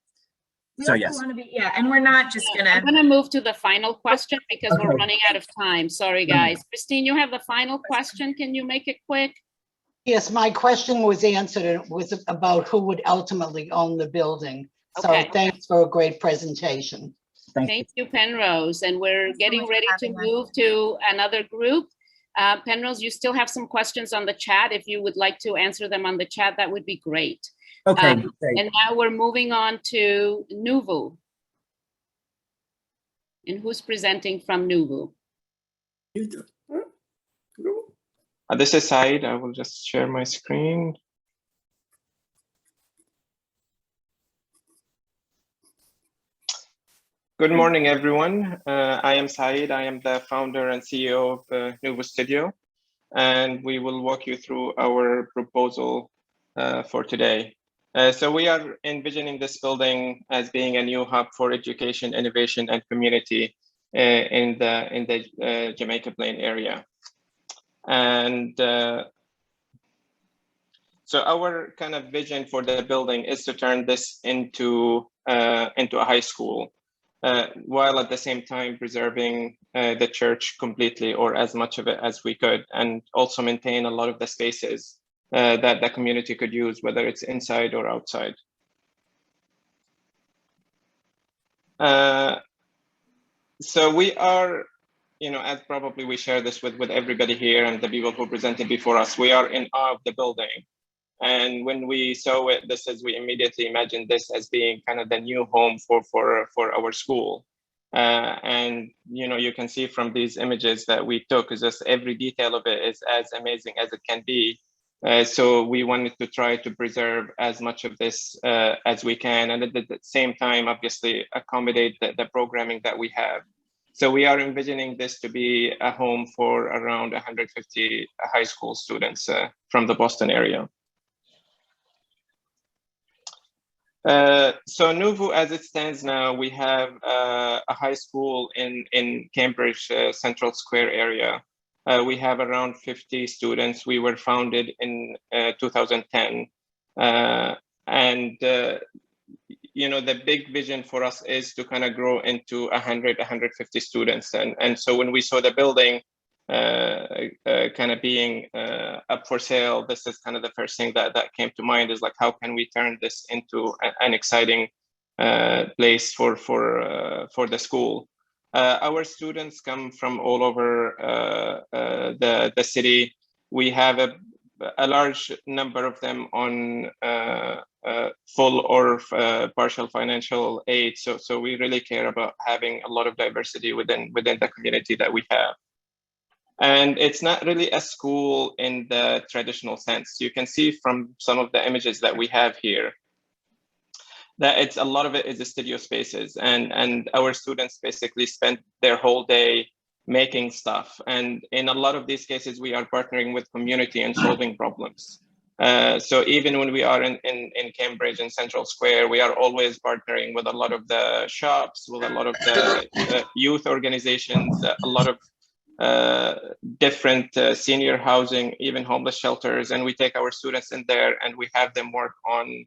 So yes. And we're not just gonna. I'm gonna move to the final question because we're running out of time. Sorry, guys. Christine, you have the final question. Can you make it quick? Yes, my question was answered. It was about who would ultimately own the building. Okay. So thanks for a great presentation. Thank you, Penrose. And we're getting ready to move to another group. Penrose, you still have some questions on the chat. If you would like to answer them on the chat, that would be great. Okay, great. And now we're moving on to Nuvu. And who's presenting from Nuvu? This is Said. I will just share my screen. Good morning, everyone. I am Said. I am the founder and CEO of Nuvu Studio, and we will walk you through our proposal for today. So we are envisioning this building as being a new hub for education, innovation, and community in the Jamaica Plain area. And So our kind of vision for the building is to turn this into a high school, while at the same time preserving the church completely, or as much of it as we could, and also maintain a lot of the spaces that the community could use, whether it's inside or outside. So we are, as probably we share this with everybody here and the people who presented before us, we are in awe of the building. And when we saw it, we immediately imagined this as being kind of the new home for our school. And you can see from these images that we took, is just every detail of it is as amazing as it can be. So we wanted to try to preserve as much of this as we can, and at the same time, obviously, accommodate the programming that we have. So we are envisioning this to be a home for around 150 high school students from the Boston area. So Nuvu, as it stands now, we have a high school in Cambridge Central Square area. We have around 50 students. We were founded in 2010. The big vision for us is to kind of grow into 150 students. And so when we saw the building kind of being up for sale, this is kind of the first thing that came to mind, is like, how can we turn this into an exciting place for the school? Our students come from all over the city. We have a large number of them on full or partial financial aid. So we really care about having a lot of diversity within the community that we have. And it's not really a school in the traditional sense. You can see from some of the images that we have here that a lot of it is the studio spaces, and our students basically spend their whole day making stuff. And in a lot of these cases, we are partnering with community and solving problems. So even when we are in Cambridge and Central Square, we are always partnering with a lot of the shops, with a lot of the youth organizations, a lot of different senior housing, even homeless shelters. And we take our students in there and we have them work on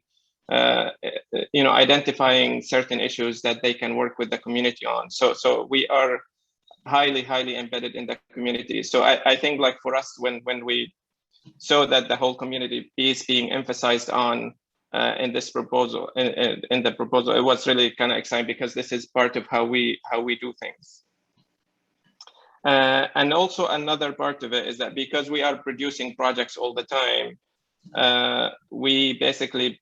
identifying certain issues that they can work with the community on. So we are highly embedded in the community. So I think, like, for us, when we saw that the whole community is being emphasized on in this proposal, in the proposal, it was really kind of exciting, because this is part of how we do things. And also another part of it is that because we are producing projects all the time, we basically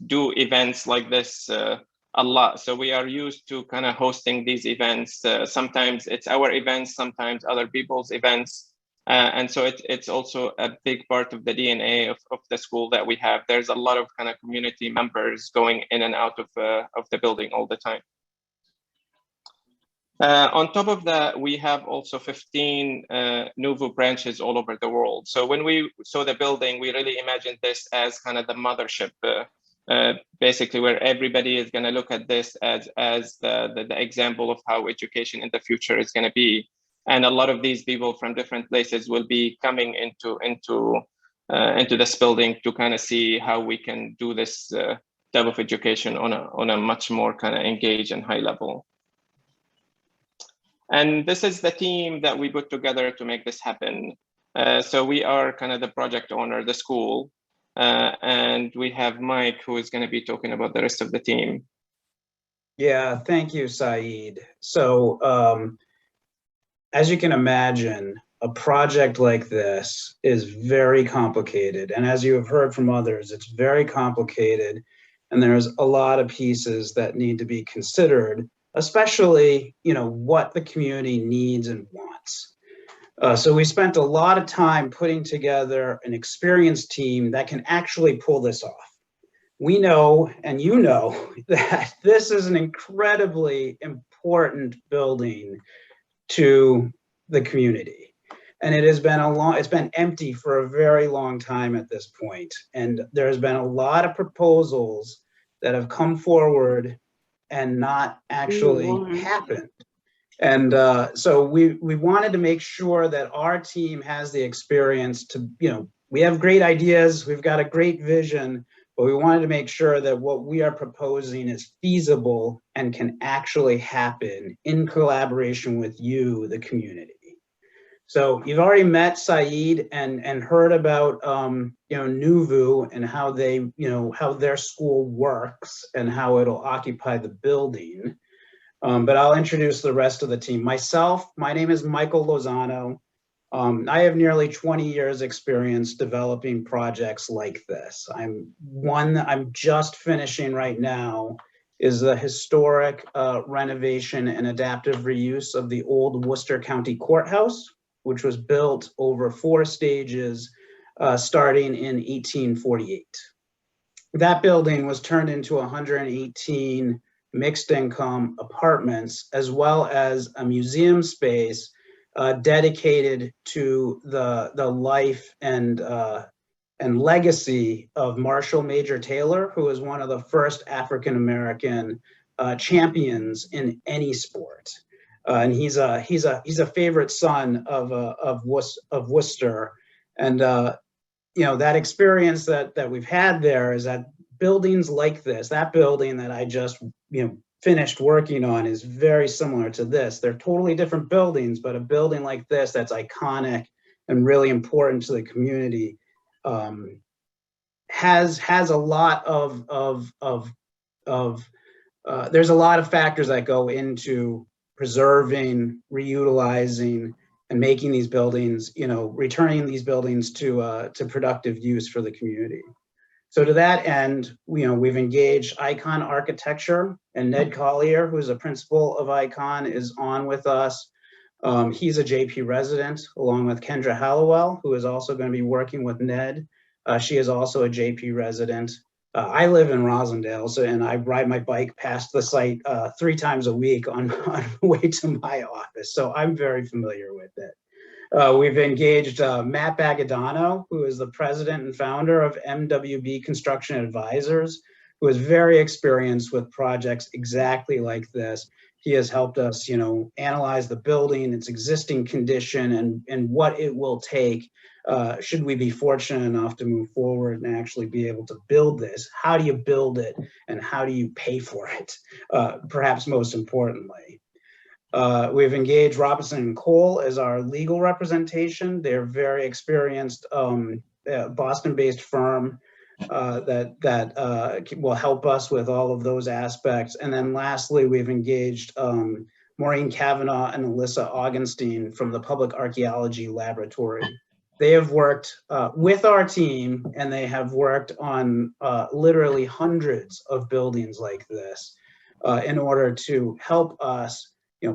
do events like this a lot. So we are used to kind of hosting these events. Sometimes it's our events, sometimes other people's events. And so it's also a big part of the DNA of the school that we have. There's a lot of kind of community members going in and out of the building all the time. On top of that, we have also 15 Nuvu branches all over the world. So when we saw the building, we really imagined this as kind of the mothership, basically, where everybody is going to look at this as the example of how education in the future is going to be. And a lot of these people from different places will be coming into this building to kind of see how we can do this type of education on a much more kind of engaged and high level. And this is the team that we put together to make this happen. So we are kind of the project owner, the school, and we have Mike, who is going to be talking about the rest of the team. Yeah, thank you, Saeed. So as you can imagine, a project like this is very complicated. And as you have heard from others, it's very complicated. And there's a lot of pieces that need to be considered, especially, what the community needs and wants. So we spent a lot of time putting together an experienced team that can actually pull this off. We know, and you know, that this is an incredibly important building to the community. And it has been it's been empty for a very long time at this point. And there's been a lot of proposals that have come forward and not actually happened. And so we wanted to make sure that our team has the experience to, we have great ideas, we've got a great vision, but we wanted to make sure that what we are proposing is feasible and can actually happen in collaboration with you, the community. So you've already met Saeed and heard about Nuvu and how they, how their school works and how it'll occupy the building. But I'll introduce the rest of the team. Myself, my name is Michael Lozano. I have nearly 20 years experience developing projects like this. One that I'm just finishing right now is the historic renovation and adaptive reuse of the old Worcester County Courthouse, which was built over 4 stages starting in 1848. That building was turned into 118 mixed income apartments, as well as a museum space dedicated to the life and legacy of Marshall Major Taylor, who was one of the first African-American champions in any sport. And he's a favorite son of Worcester, and that experience that we've had there is that buildings like this, that building that I just finished working on, is very similar to this. They're totally different buildings, but a building like this that's iconic and really important to the community has a lot there's a lot of factors that go into preserving, reutilizing, and making these buildings, returning these buildings to productive use for the community. So to that end, we've engaged Icon Architecture, and Ned Collier, who's a principal of Icon, is on with us. He's a JP resident, along with Kendra Hallowell, who is also going to be working with Ned. She is also a JP resident. I live in Rosendale, and I ride my bike past the site 3 times a week on the way to my office, so I'm very familiar with it. We've engaged Matt Bagadano, who is the president and founder of MWB Construction Advisors, who is very experienced with projects exactly like this. He has helped us, analyze the building, its existing condition, and what it will take should we be fortunate enough to move forward and actually be able to build this. How do you build it, and how do you pay for it? Perhaps most importantly. We've engaged Robinson & Cole as our legal representation. They're very experienced Boston-based firm that will help us with all of those aspects. And then lastly, we've engaged Maureen Kavanaugh and Alyssa Augenstein from the Public Archaeology Laboratory. They have worked with our team, and they have worked on literally hundreds of buildings like this in order to help us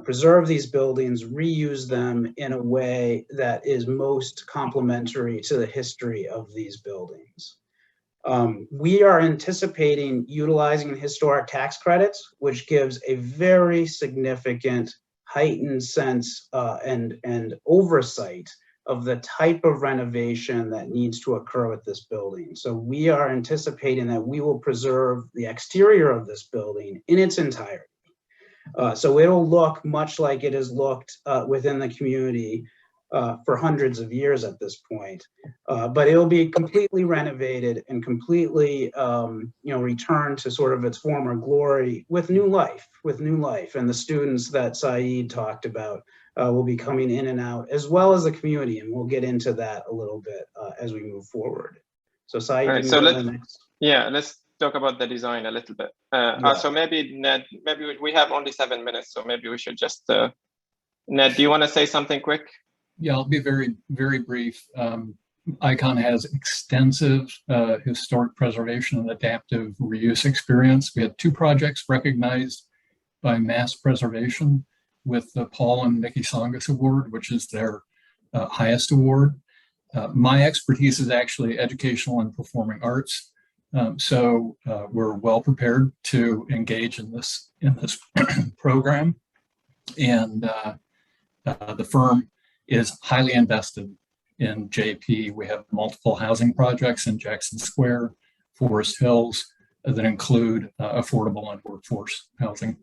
preserve these buildings, reuse them in a way that is most complementary to the history of these buildings. We are anticipating utilizing historic tax credits, which gives a very significant heightened sense and oversight of the type of renovation that needs to occur with this building. So we are anticipating that we will preserve the exterior of this building in its entirety. So it'll look much like it has looked within the community for hundreds of years at this point, but it'll be completely renovated and completely, returned to sort of its former glory with new life. And the students that Saeed talked about will be coming in and out, as well as the community, and we'll get into that a little bit as we move forward. So Saeed, right, so let's talk about the design a little bit. So maybe Ned, we have only 7 minutes, so maybe we should just, Ned, do you want to say something quick? Yeah, I'll be very, very brief. Icon has extensive historic preservation and adaptive reuse experience. We had 2 projects recognized by Mass Preservation with the Paul and Nikki Songus Award, which is their highest award. My expertise is actually educational and performing arts. So we're well prepared to engage in this program, and the firm is highly invested in JP. We have multiple housing projects in Jackson Square, Forest Hills that include affordable and workforce housing.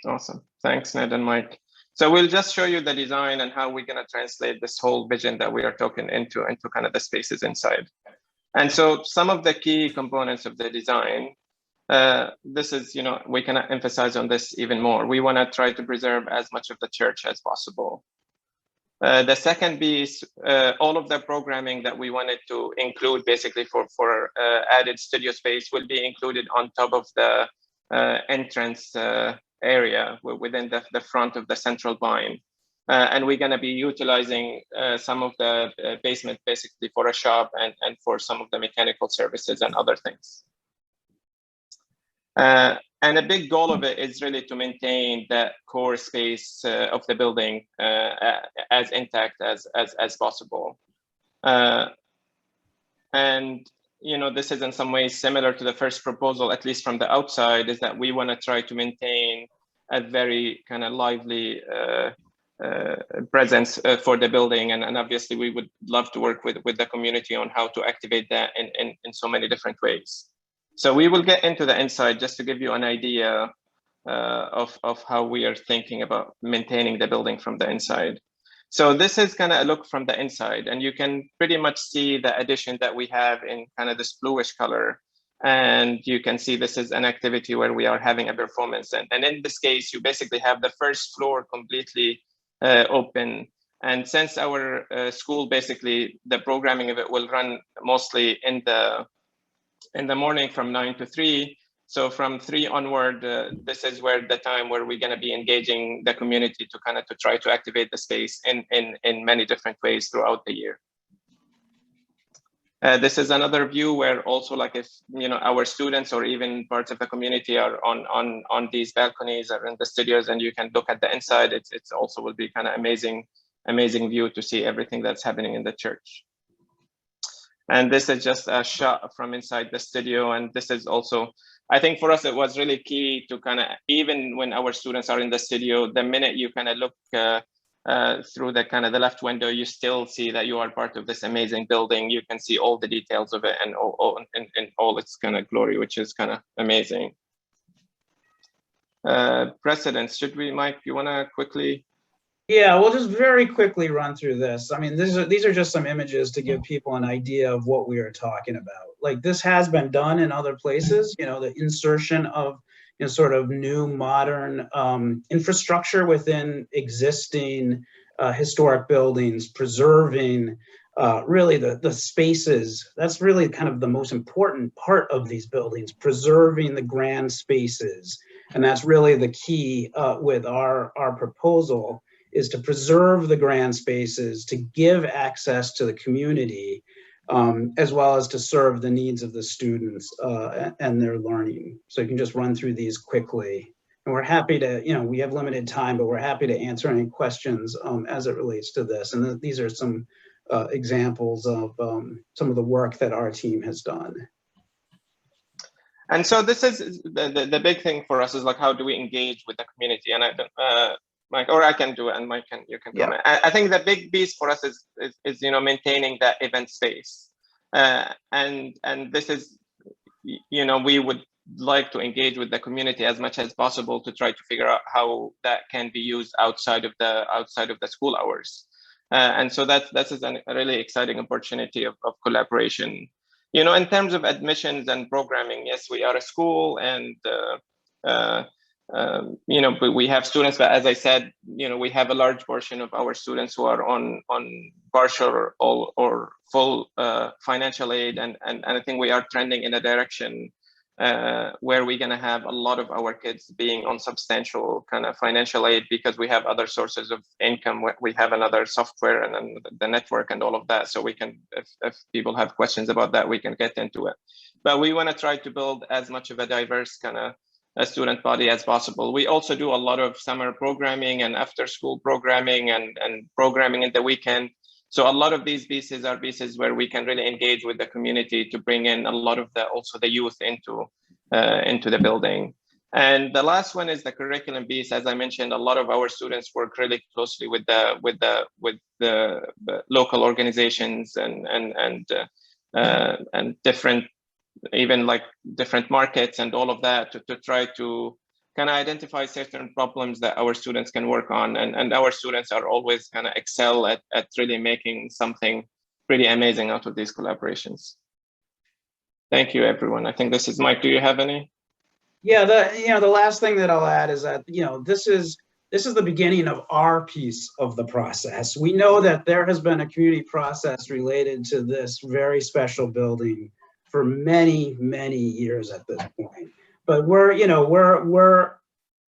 Awesome, thanks Ned and Mike. So we'll just show you the design and how we're going to translate this whole vision that we are talking into kind of the spaces inside. And so some of the key components of the design, this is, we can emphasize on this even more. We want to try to preserve as much of the church as possible. The second piece, all of the programming that we wanted to include basically for added studio space will be included on top of the entrance area within the front of the central vine. And we're going to be utilizing some of the basement basically for a shop and for some of the mechanical services and other things. And a big goal of it is really to maintain that core space of the building as intact as possible. And this is in some ways similar to the first proposal, at least from the outside, is that we want to try to maintain a very kind of lively presence for the building. And obviously we would love to work with the community on how to activate that in so many different ways. So we will get into the inside just to give you an idea of how we are thinking about maintaining the building from the inside. So this is kind of a look from the inside, and you can pretty much see the addition that we have in kind of this bluish color. And you can see this is an activity where we are having a performance. And in this case, you basically have the first floor completely open. And since our school, basically the programming of it will run mostly in the morning from 9 to 3. So from 3 onward, this is where the time where we're going to be engaging the community to kind of to try to activate the space in many different ways throughout the year. This is another view where also, like, if our students or even parts of the community are on these balconies or in the studios, and you can look at the inside, it's also will be kind of amazing view to see everything that's happening in the church. And this is just a shot from inside the studio. And this is also, I think for us, it was really key to kind of, even when our students are in the studio, the minute you kind of look through the kind of the left window, you still see that you are part of this amazing building. You can see all the details of it and all its kind of glory, which is kind of amazing. Precedents, should we, Mike, you want to quickly? Yeah, we'll just very quickly run through this. I mean, these are just some images to give people an idea of what we are talking about. Like, this has been done in other places, the insertion of sort of new modern infrastructure within existing historic buildings, preserving really the spaces. That's really kind of the most important part of these buildings, preserving the grand spaces. And that's really the key with our proposal, is to preserve the grand spaces, to give access to the community, as well as to serve the needs of the students and their learning. So you can just run through these quickly. And we're happy to, we have limited time, but we're happy to answer any questions as it relates to this. And these are some examples of some of the work that our team has done. And so this is the big thing for us, is like, how do we engage with the community? And Mike, or I can do it, and Mike, you can comment. Yeah. I think the big piece for us is maintaining that event space, and this is, we would like to engage with the community as much as possible to try to figure out how that can be used outside of the school hours, and so that is a really exciting opportunity of collaboration. In terms of admissions and programming, yes, we are a school, and we have students, but as I said, we have a large portion of our students who are on partial or full financial aid, and I think we are trending in a direction where we're going to have a lot of our kids being on substantial kind of financial aid, because we have other sources of income. We have another software and then the network and all of that. So we can, if people have questions about that, we can get into it. But we want to try to build as much of a diverse kind of a student body as possible. We also do a lot of summer programming and after school programming and programming in the weekend. So a lot of these pieces are pieces where we can really engage with the community to bring in a lot of also the youth into the building. And the last one is the curriculum piece. As I mentioned, a lot of our students work really closely with the local organizations and different, even like different markets and all of that to try to kind of identify certain problems that our students can work on. And our students are always kind of excel at really making something pretty amazing out of these collaborations. Thank you, everyone. I think this is Mike. Do you have any? Yeah, the last thing that I'll add is that, this is the beginning of our piece of the process. We know that there has been a community process related to this very special building for many, many years at this point. But we're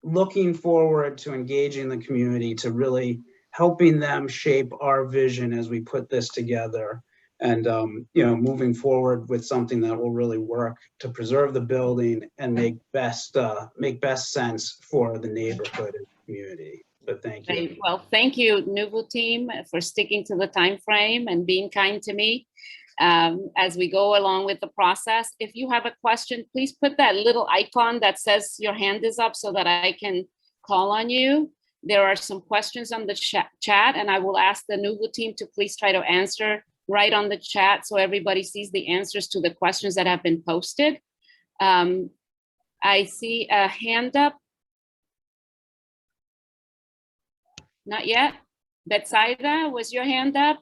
looking forward to engaging the community, to really helping them shape our vision as we put this together, and moving forward with something that will really work to preserve the building and make best sense for the neighborhood and community. But thank you. Great. Well, thank you, Nouveau team, for sticking to the time frame and being kind to me as we go along with the process. If you have a question, please put that little icon that says your hand is up so that I can call on you. There are some questions on the chat, and I will ask the Nouveau team to please try to answer right on the chat so everybody sees the answers to the questions that have been posted. I see a hand up. Not yet. Betsaida, was your hand up?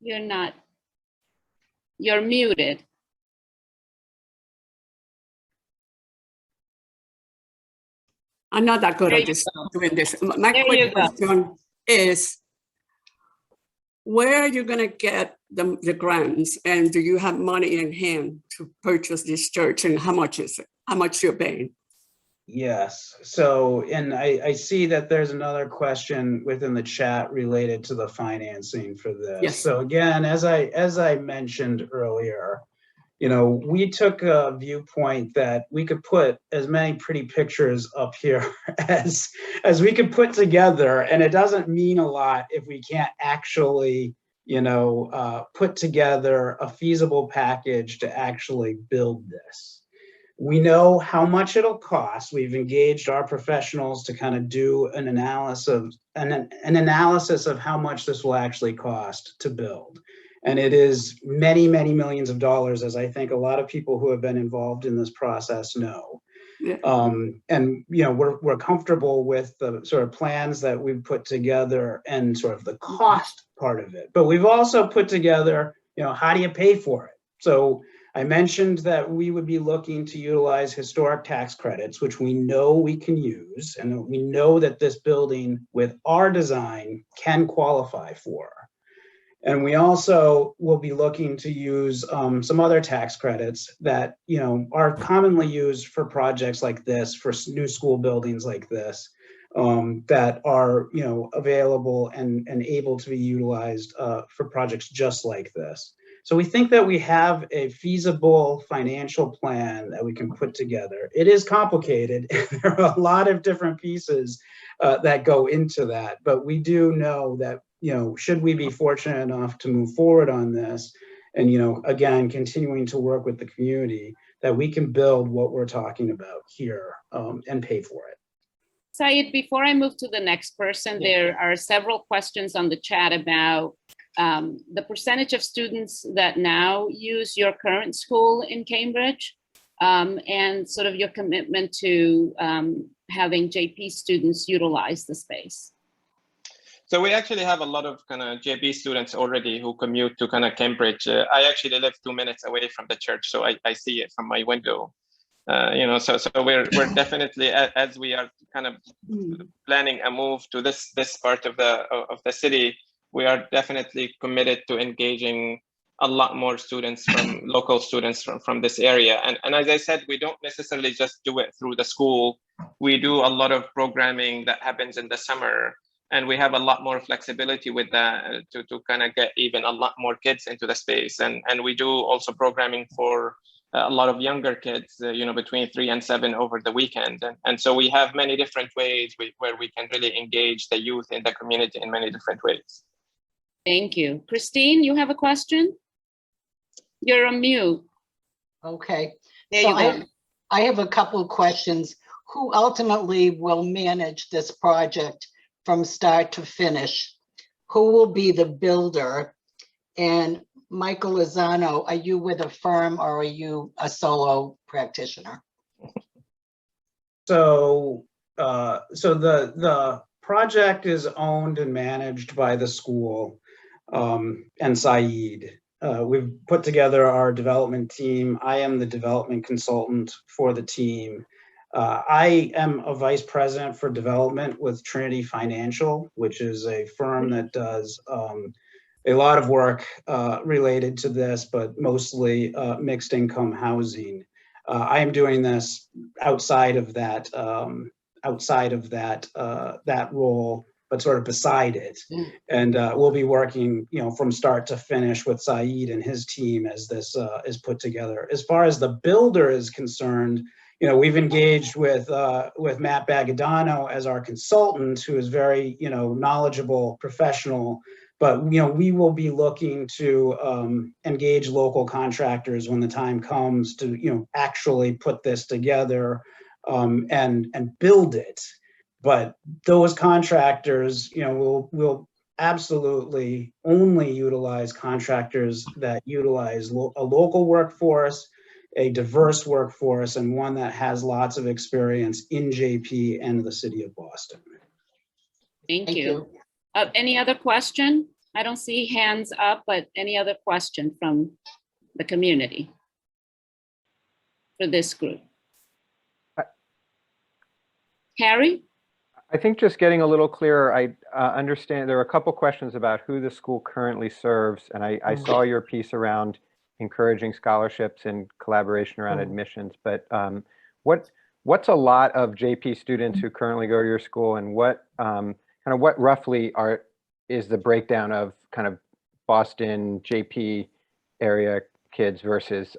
You're not. You're muted. I'm not that good at doing this. My quick question is, where are you going to get the grants, and do you have money in hand to purchase this church, and how much is it? How much you're paying? Yes. So, and I see that there's another question within the chat related to the financing for this. Yes. So again, as I mentioned earlier, we took a viewpoint that we could put as many pretty pictures up here as we could put together, and it doesn't mean a lot if we can't actually, put together a feasible package to actually build this. We know how much it'll cost. We've engaged our professionals to kind of do an analysis of how much this will actually cost to build. And it is many, many millions of dollars, as I think a lot of people who have been involved in this process know. Yeah. And we're comfortable with the sort of plans that we've put together and sort of the cost part of it. But we've also put together, how do you pay for it? So I mentioned that we would be looking to utilize historic tax credits, which we know we can use, and we know that this building with our design can qualify for. And we also will be looking to use some other tax credits that are commonly used for projects like this, for new school buildings like this, that are available and able to be utilized for projects just like this. So we think that we have a feasible financial plan that we can put together. It is complicated. There are a lot of different pieces that go into that, but we do know that, should we be fortunate enough to move forward on this and, again, continuing to work with the community, that we can build what we're talking about here and pay for it. Saeed, before I move to the next person, there are several questions on the chat about the percentage of students that now use your current school in Cambridge, and sort of your commitment to having JP students utilize the space. So we actually have a lot of kind of JP students already who commute to kind of Cambridge. I actually live 2 minutes away from the church, so I see it from my window. So we're definitely, as we are kind of planning a move to this part of the city, we are definitely committed to engaging a lot more students from local students from this area. And as I said, we don't necessarily just do it through the school. We do a lot of programming that happens in the summer, and we have a lot more flexibility with that to kind of get even a lot more kids into the space. And we do also programming for a lot of younger kids, between 3 and 7 over the weekend. And so we have many different ways where we can really engage the youth in the community in many different ways. Thank you. Christine, you have a question? You're on mute. Okay. There So you go. I have a couple of questions. Who ultimately will manage this project from start to finish? Who will be the builder? And Michael Lozano, are you with a firm or are you a solo practitioner? So, the project is owned and managed by the school and Saeed. We've put together our development team. I am the development consultant for the team. I am a vice president for development with Trinity Financial, which is a firm that does a lot of work related to this, but mostly mixed income housing. I am doing this outside of that that role, but sort of beside it. And we'll be working, from start to finish with Saeed and his team as this is put together. As far as the builder is concerned, we've engaged with Matt Bagadano as our consultant, who is very, knowledgeable professional. But we will be looking to engage local contractors when the time comes to actually put this together and build it. But those contractors, will absolutely only utilize contractors that utilize a local workforce, a diverse workforce, and one that has lots of experience in JP and the city of Boston. Thank you. Any other question? I don't see hands up, but any other question from the community for this group? Harry? I think just getting a little clearer, I understand there are a couple questions about who the school currently serves, and I saw your piece around encouraging scholarships and collaboration around admissions, but what's a lot of JP students who currently go to your school, and what what roughly is the breakdown of kind of Boston JP area kids versus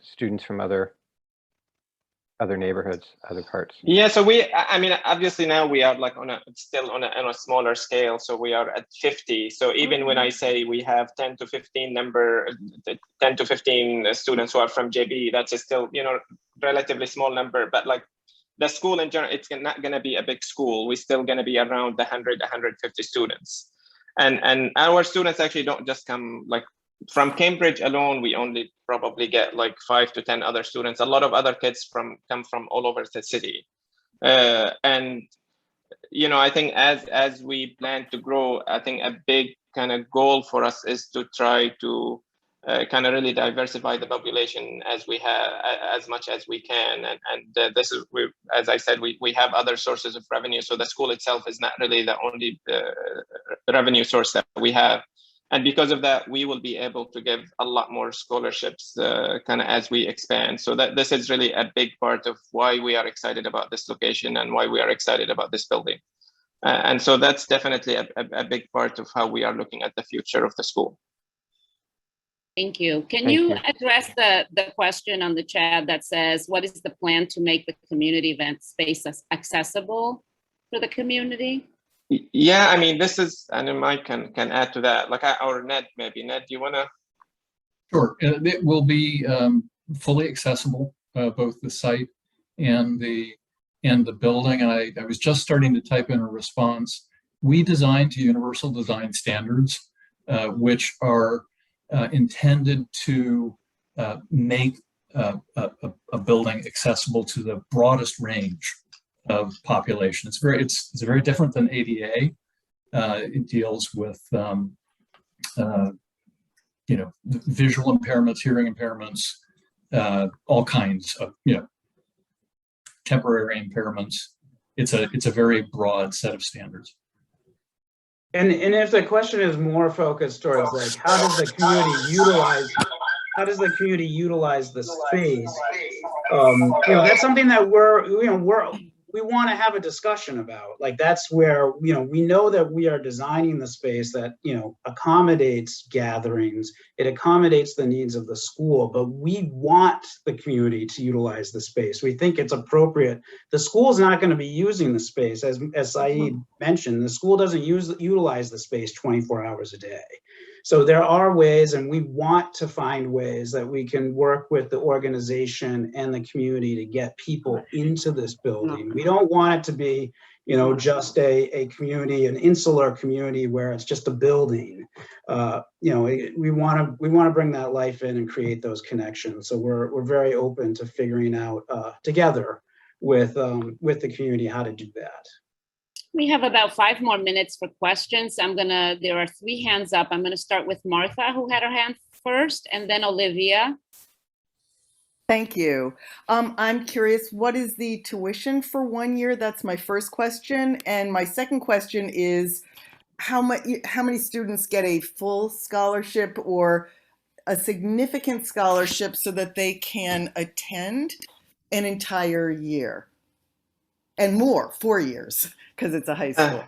students from other neighborhoods, other parts? Yeah, so obviously now we are like still on a smaller scale. So we are at 50. So even when I say we have 10 to 15 students who are from JP, that's still, relatively small number, but like the school in general, it's not going to be a big school. We're still going to be around 100, 150 students. And our students actually don't just come like from Cambridge alone. We only probably get like 5 to 10 other students. A lot of other kids come from all over the city. And, I think as we plan to grow, I think a big kind of goal for us is to try to kind of really diversify the population as much as we can. And this is, as I said, we have other sources of revenue. So the school itself is not really the only revenue source that we have. And because of that, we will be able to give a lot more scholarships kind of as we expand. So that this is really a big part of why we are excited about this location and why we are excited about this building. And so that's definitely a big part of how we are looking at the future of the school. Thank you. Can you address the question on the chat that says, what is the plan to make the community event space accessible for the community? Yeah, I mean, this is, and Mike can add to that, like our Ned, maybe. Ned, do you want to? Sure. It will be fully accessible, both the site and the building. And I was just starting to type in a response. We designed to universal design standards, which are intended to make a building accessible to the broadest range of population. It's very different than ADA. It deals with visual impairments, hearing impairments, all kinds of temporary impairments. It's a very broad set of standards. And if the question is more focused towards like how does the community utilize the space, that's something that we want to have a discussion about. Like that's where we know that we are designing the space that accommodates gatherings, it accommodates the needs of the school, but we want the community to utilize the space. We think it's appropriate. The school's not going to be using the space, as Saeed mentioned. The school doesn't utilize the space 24 hours a day. So there are ways, and we want to find ways that we can work with the organization and the community to get people into this building. We don't want it to be, you know, just a community, an insular community where it's just a building. You know, we want to bring that life in and create those connections. So we're very open to figuring out together with the community how to do that. We have about 5 more minutes for questions. There are 3 hands up. I'm gonna start with Martha, who had her hand first, and then Olivia. Thank you. I'm curious, what is the tuition for 1 year? That's my first question. And my second question is, how many students get a full scholarship or a significant scholarship so that they can attend an entire year? And more, 4 years, because it's a high school.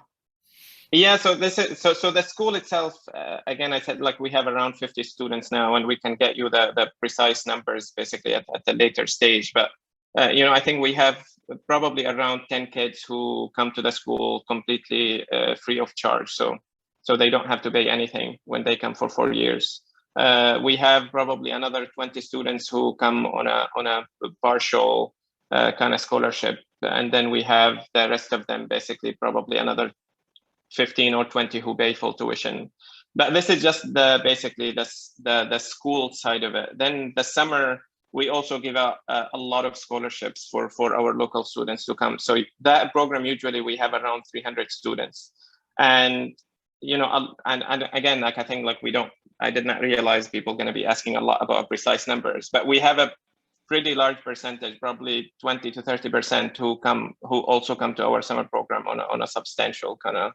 Yeah, so this is so the school itself, again, I said, like, we have around 50 students now, and we can get you the precise numbers basically at the later stage. But you know, I think we have probably around 10 kids who come to the school completely free of charge, so they don't have to pay anything when they come for 4 years. We have probably another 20 students who come on a partial kind of scholarship, and then we have the rest of them, basically probably another 15 or 20 who pay full tuition. But this is just basically the school side of it. Then the summer, we also give out a lot of scholarships for our local students to come. So that program, usually we have around 300 students. And, you know, and again, like, I think, like, I did not realize people going to be asking a lot about precise numbers, but we have a pretty large percentage, probably 20 to 30% who also come to our summer program on a substantial kind of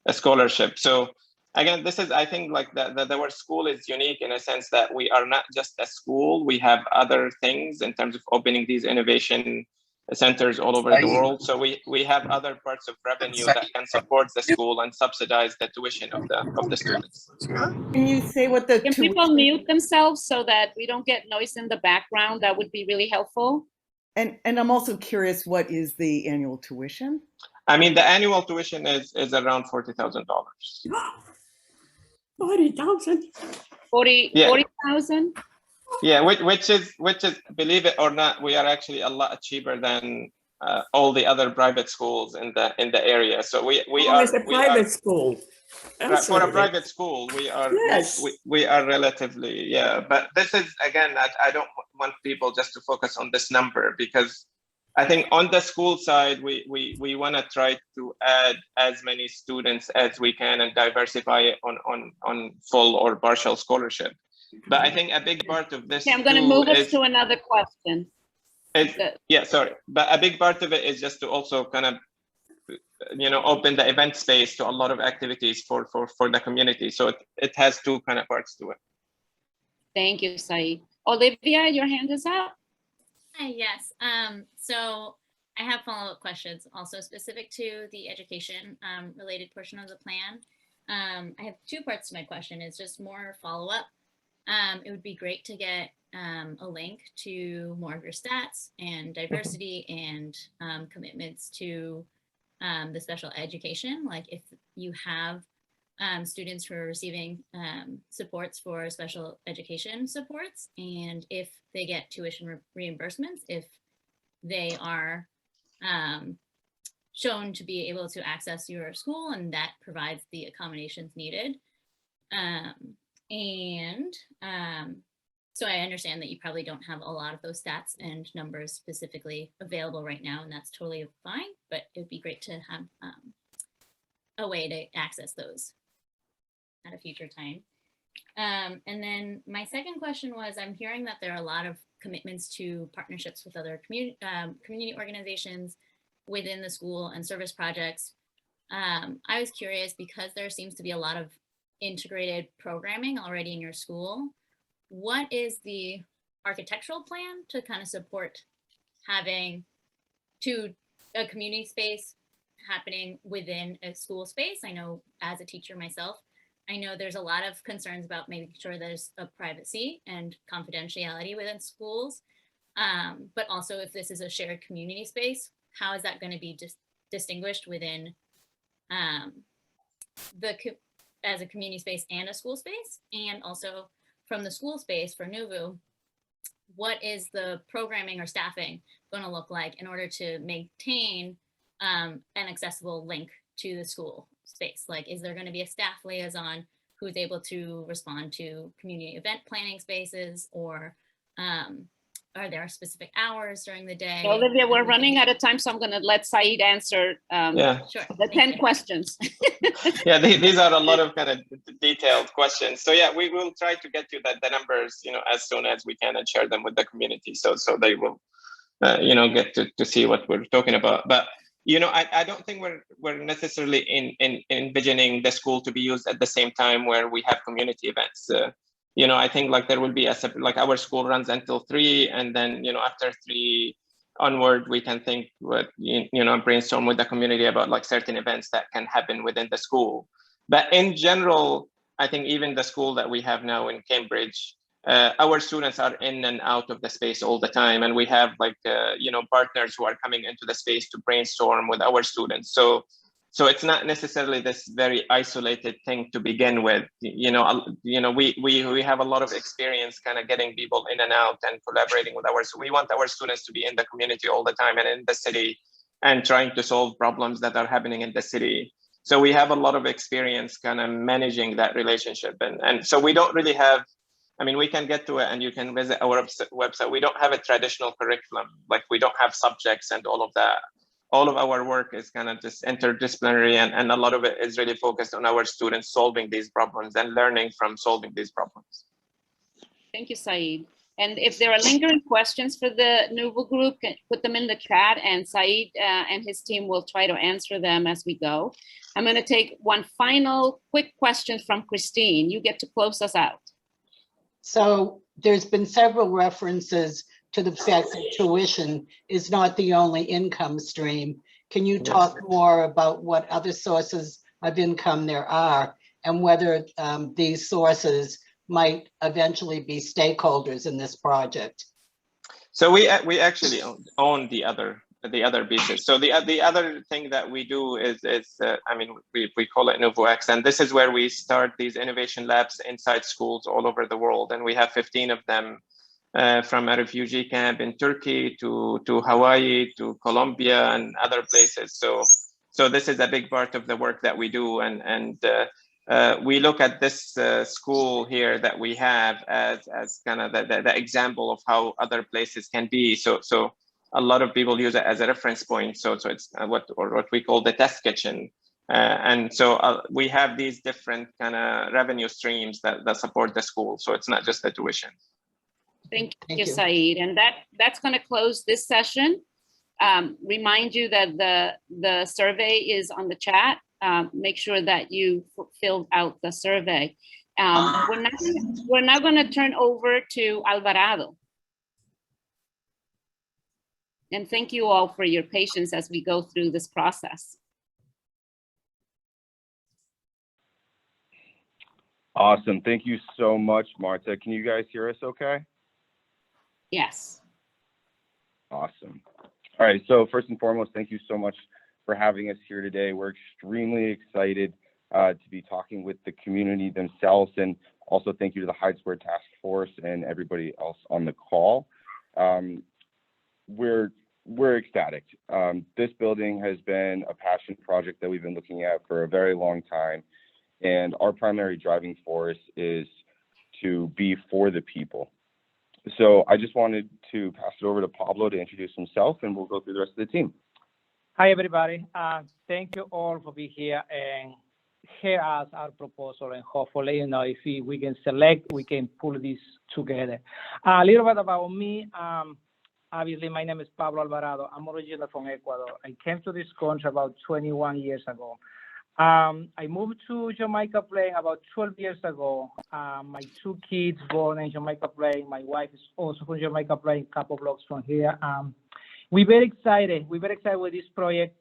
a scholarship. So again, this is, I think, like, our school is unique in a sense that we are not just a school. We have other things in terms of opening these innovation centers all over the world. So we have other parts of revenue that can support the school and subsidize the tuition of the students. Can you say what the Can people mute themselves so that we don't get noise in the background? That would be really helpful. And I'm also curious, what is the annual tuition? I mean, the annual tuition is around $40,000. 40,000. 40,000. Yeah, which is, believe it or not, we are actually a lot cheaper than all the other private schools in the area. So we are a private school. For a private school, we are we are relatively, yeah. But this is, again, I don't want people just to focus on this number, because I think on the school side, we want to try to add as many students as we can and diversify it on full or partial scholarship. But I think a big part of this, I'm going to move us to another question. Yeah, sorry. But a big part of it is just to also kind of, you know, open the event space to a lot of activities for the community. So it has 2 kind of parts to it. Thank you, Saeed. Olivia, your hand is up. Hi, yes. So I have follow-up questions also specific to the education related portion of the plan. I have 2 parts to my question. It's just more follow-up. It would be great to get a link to more of your stats and diversity and commitments to the special education. Like, if you have students who are receiving supports for special education supports, and if they get tuition reimbursements, if they are shown to be able to access your school and that provides the accommodations needed. So I understand that you probably don't have a lot of those stats and numbers specifically available right now, and that's totally fine, but it would be great to have a way to access those at a future time. And then my second question was, I'm hearing that there are a lot of commitments to partnerships with other community organizations within the school and service projects. I was curious, because there seems to be a lot of integrated programming already in your school, what is the architectural plan to kind of support having a community space happening within a school space? I know, as a teacher myself, I know there's a lot of concerns about making sure there's a privacy and confidentiality within schools, but also if this is a shared community space, how is that going to be distinguished within as a community space and a school space? And also from the school space for NUVU, what is the programming or staffing going to look like in order to maintain an accessible link to the school space? Like, is there going to be a staff liaison who's able to respond to community event planning spaces, or are there specific hours during the day? Olivia, we're running out of time, so I'm going to let Saeed answer Sure. the 10 questions. Yeah, these are a lot of kind of detailed questions. So yeah, we will try to get you the numbers, as soon as we can and share them with the community. So they will, get to see what we're talking about. But, I don't think we're necessarily envisioning the school to be used at the same time where we have community events. I think like there will be a separate, like our school runs until 3, and then, after 3 onward, we can think what, brainstorm with the community about like certain events that can happen within the school. But in general, I think even the school that we have now in Cambridge, our students are in and out of the space all the time. And we have like, partners who are coming into the space to brainstorm with our students. So it's not necessarily this very isolated thing to begin with. We have a lot of experience kind of getting people in and out and collaborating with ours. So we want our students to be in the community all the time and in the city and trying to solve problems that are happening in the city. So we have a lot of experience kind of managing that relationship. And so we don't really have, we can get to it and you can visit our website. We don't have a traditional curriculum. Like we don't have subjects and all of that. All of our work is kind of just interdisciplinary, and a lot of it is really focused on our students solving these problems and learning from solving these problems. Thank you, Saeed. And if there are lingering questions for the Nouveau group, put them in the chat, and Saeed and his team will try to answer them as we go. I'm going to take one final quick question from Christine. You get to close us out. So there's been several references to the fact that tuition is not the only income stream. Can you talk more about what other sources of income there are, and whether these sources might eventually be stakeholders in this project? So we actually own the other pieces. So the other thing that we do is we call it Nouveau X, and this is where we start these innovation labs inside schools all over the world, and we have 15 of them. From a refugee camp in Turkey to Hawaii to Colombia and other places. So this is a big part of the work that we do, and we look at this school here that we have as kind of the example of how other places can be. So a lot of people use it as a reference point. So it's what we call the test kitchen. And so we have these different kind of revenue streams that support the school. So it's not just the tuition. Thank you, Saeed. And that's going to close this session. Remind you that the survey is on the chat. Make sure that you filled out the survey. We're now going to turn over to Alvarado. And thank you all for your patience as we go through this process. Awesome. Thank you so much, Marta. Can you guys hear us okay? Yes. Awesome. All right. So first and foremost, thank you so much for having us here today. We're extremely excited to be talking with the community themselves, and also thank you to the Hyde Square Task Force and everybody else on the call. We're ecstatic. This building has been a passion project that we've been looking at for a very long time, and our primary driving force is to be for the people. So I just wanted to pass it over to Pablo to introduce himself, and we'll go through the rest of the team. Hi, everybody. Thank you all for being here and hear us our proposal, and hopefully, if we can select, we can pull this together. A little bit about me. Obviously, my name is Pablo Alvarado. I'm originally from Ecuador. I came to this country about 21 years ago. I moved to Jamaica Plain about 12 years ago. My 2 kids born in Jamaica Plain. My wife is also from Jamaica Plain, a couple blocks from here. We're very excited. We're very excited with this project.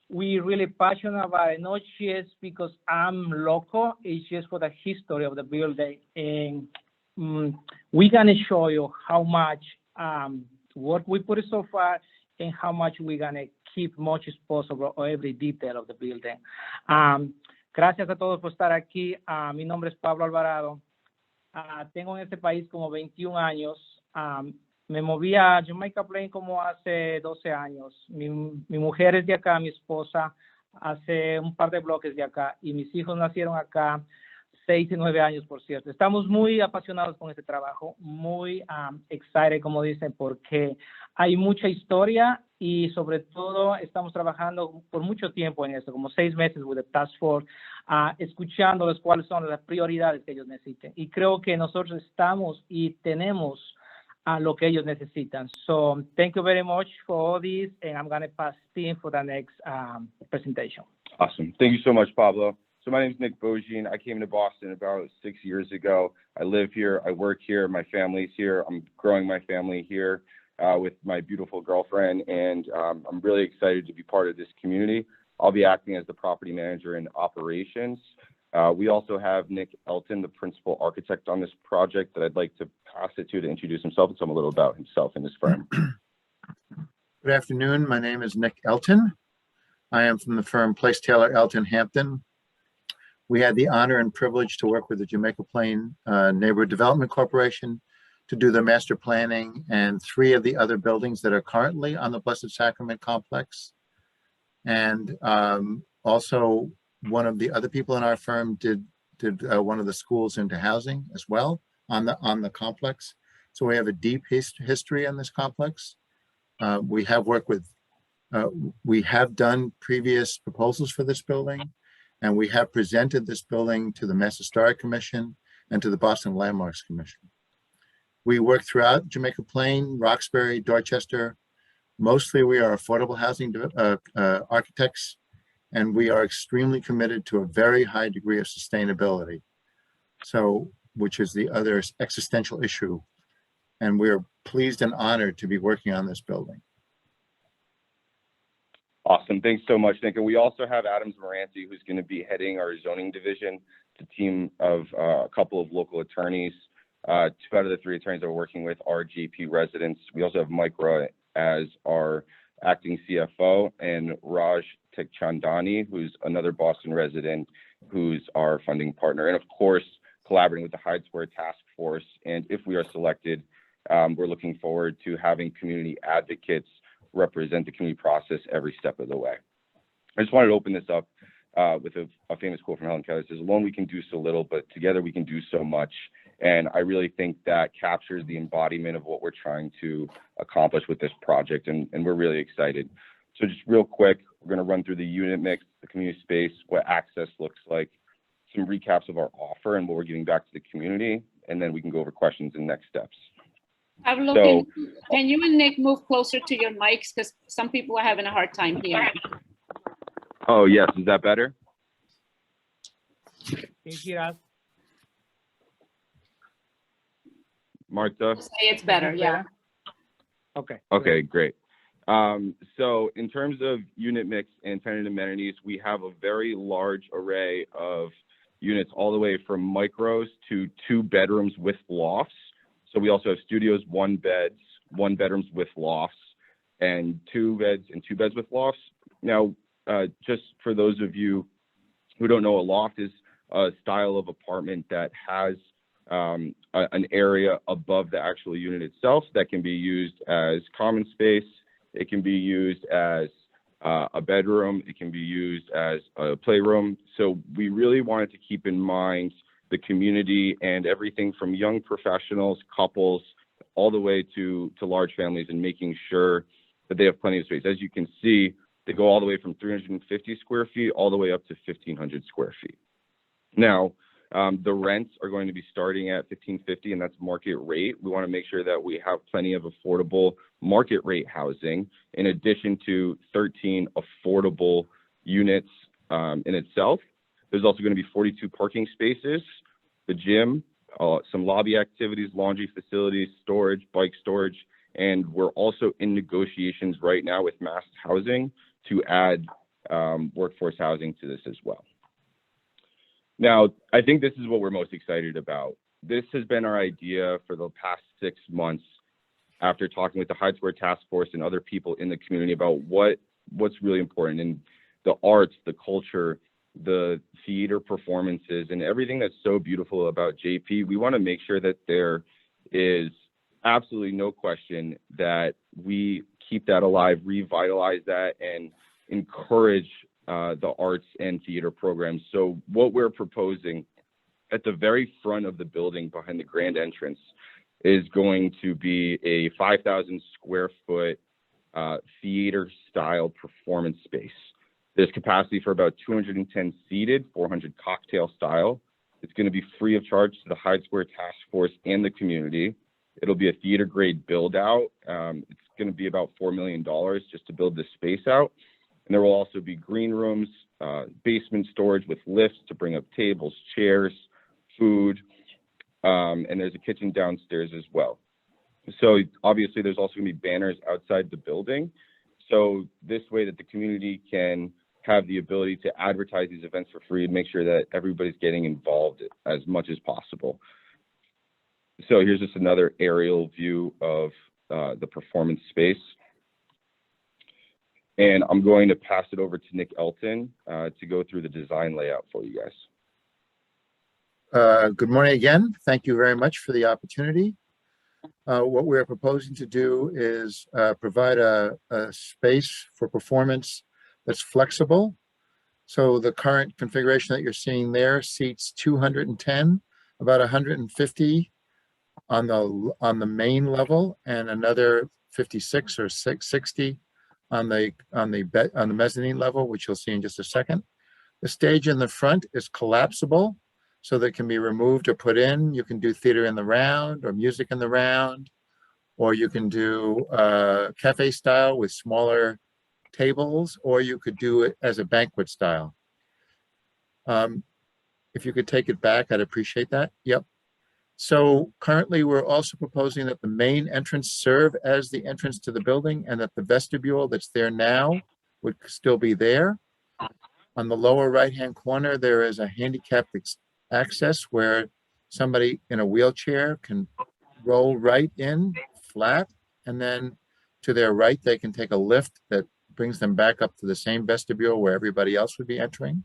We're really passionate about it, not just because I'm local, it's just for the history of the building. And we're gonna show you how much work we put so far and how much we're gonna keep much as possible of every detail of the building. Gracias a todos por estar aquí. Mi nombre es Pablo Alvarado. Tengo en este país como 21 años. Me moví a Jamaica Plain como hace 12 años. Mi mujer es de acá, mi esposa hace un par de bloques de acá y mis hijos nacieron acá 6 y 9 años, por cierto. Estamos muy apasionados con este trabajo, muy excited, como dicen, porque hay mucha historia y sobre todo estamos trabajando por mucho tiempo en esto, como 6 meses with the task force, escuchándoles cuáles son las prioridades que ellos necesiten. Y creo que nosotros estamos y tenemos lo que ellos necesitan. So thank you very much for all this, and I'm going to pass Tim for the next presentation. Awesome. Thank you so much, Pablo. So my name is Nick Bogine. I came to Boston about 6 years ago. I live here. I work here. My family's here. I'm growing my family here with my beautiful girlfriend, and I'm really excited to be part of this community. I'll be acting as the property manager in operations. We also have Nick Elton, the principal architect on this project, that I'd like to pass it to introduce himself and tell him a little about himself and his firm. Good afternoon. My name is Nick Elton. I am from the firm Place Taylor Elton Hampton. We had the honor and privilege to work with the Jamaica Plain Neighborhood Development Corporation to do the master planning and 3 of the other buildings that are currently on the Blessed Sacrament complex. And also, one of the other people in our firm did one of the schools into housing as well on the complex. So we have a deep history on this complex. We have worked with, we have done previous proposals for this building, and we have presented this building to the Mass Historic Commission and to the Boston Landmarks Commission. We work throughout Jamaica Plain, Roxbury, Dorchester. Mostly we are affordable housing architects, and we are extremely committed to a very high degree of sustainability. So, which is the other existential issue. And we're pleased and honored to be working on this building. Awesome. Thanks so much, Nick. And we also have Adams Moranti, who's going to be heading our zoning division. It's a team of a couple of local attorneys. 2 out of the 3 attorneys that we're working with are JP residents. We also have Mike Roy as our acting CFO, and Raj Tekchandani, who's another Boston resident, who's our funding partner. And of course, collaborating with the Hyde Square Task Force. And if we are selected, we're looking forward to having community advocates represent the community process every step of the way. I just wanted to open this up with a famous quote from Helen Keller. It says, "Alone we can do so little, but together we can do so much." And I really think that captures the embodiment of what we're trying to accomplish with this project, and we're really excited. So just real quick, we're going to run through the unit mix, the community space, what access looks like, some recaps of our offer and what we're giving back to the community, and then we can go over questions and next steps. Pablo, So, can you and Nick move closer to your mics, because some people are having a hard time hearing. oh yes, is that better? Can you hear us? Marta? Say it's better, yeah. Okay. Okay, great. So in terms of unit mix and tenant amenities, we have a very large array of units, all the way from micros to 2 bedrooms with lofts. So we also have studios, 1 bedrooms with lofts, and 2 beds and 2 beds with lofts. Now, just for those of you who don't know, a loft is a style of apartment that has an area above the actual unit itself that can be used as common space. It can be used as a bedroom. It can be used as a playroom. So we really wanted to keep in mind the community and everything from young professionals, couples, all the way to large families, and making sure that they have plenty of space. As you can see, they go all the way from 350 square feet all the way up to 1,500 square feet. Now, the rents are going to be starting at $1,550, and that's market rate. We want to make sure that we have plenty of affordable market rate housing, in addition to 13 affordable units in itself. There's also going to be 42 parking spaces, the gym, some lobby activities, laundry facilities, storage, bike storage, and we're also in negotiations right now with Mass Housing to add workforce housing to this as well. Now, I think this is what we're most excited about. This has been our idea for the past 6 months, after talking with the Hyde Square Task Force and other people in the community about what's really important, and the arts, the culture, the theater performances, and everything that's so beautiful about JP. We want to make sure that there is absolutely no question that we keep that alive, revitalize that, and encourage the arts and theater programs. So what we're proposing at the very front of the building behind the grand entrance is going to be a 5,000 square foot theater style performance space. There's capacity for about 210 seated, 400 cocktail style. It's going to be free of charge to the Hyde Square Task Force and the community. It'll be a theater grade build out. It's going to be about $4 million just to build this space out. And there will also be green rooms, basement storage with lifts to bring up tables, chairs, food, and there's a kitchen downstairs as well. So obviously there's also going to be banners outside the building. So this way that the community can have the ability to advertise these events for free and make sure that everybody's getting involved as much as possible. So here's just another aerial view of the performance space. And I'm going to pass it over to Nick Elton to go through the design layout for you guys. Good morning again. Thank you very much for the opportunity. What we're proposing to do is provide a space for performance that's flexible. So the current configuration that you're seeing there seats 210, about 150 on the main level, and another 56 or 60 on the mezzanine level, which you'll see in just a second. The stage in the front is collapsible, so that it can be removed or put in. You can do theater in the round or music in the round, or you can do cafe style with smaller tables, or you could do it as a banquet style. If you could take it back, I'd appreciate that. Yep. So currently we're also proposing that the main entrance serve as the entrance to the building, and that the vestibule that's there now would still be there. On the lower right-hand corner, there is a handicapped access where somebody in a wheelchair can roll right in flat, and then to their right, they can take a lift that brings them back up to the same vestibule where everybody else would be entering.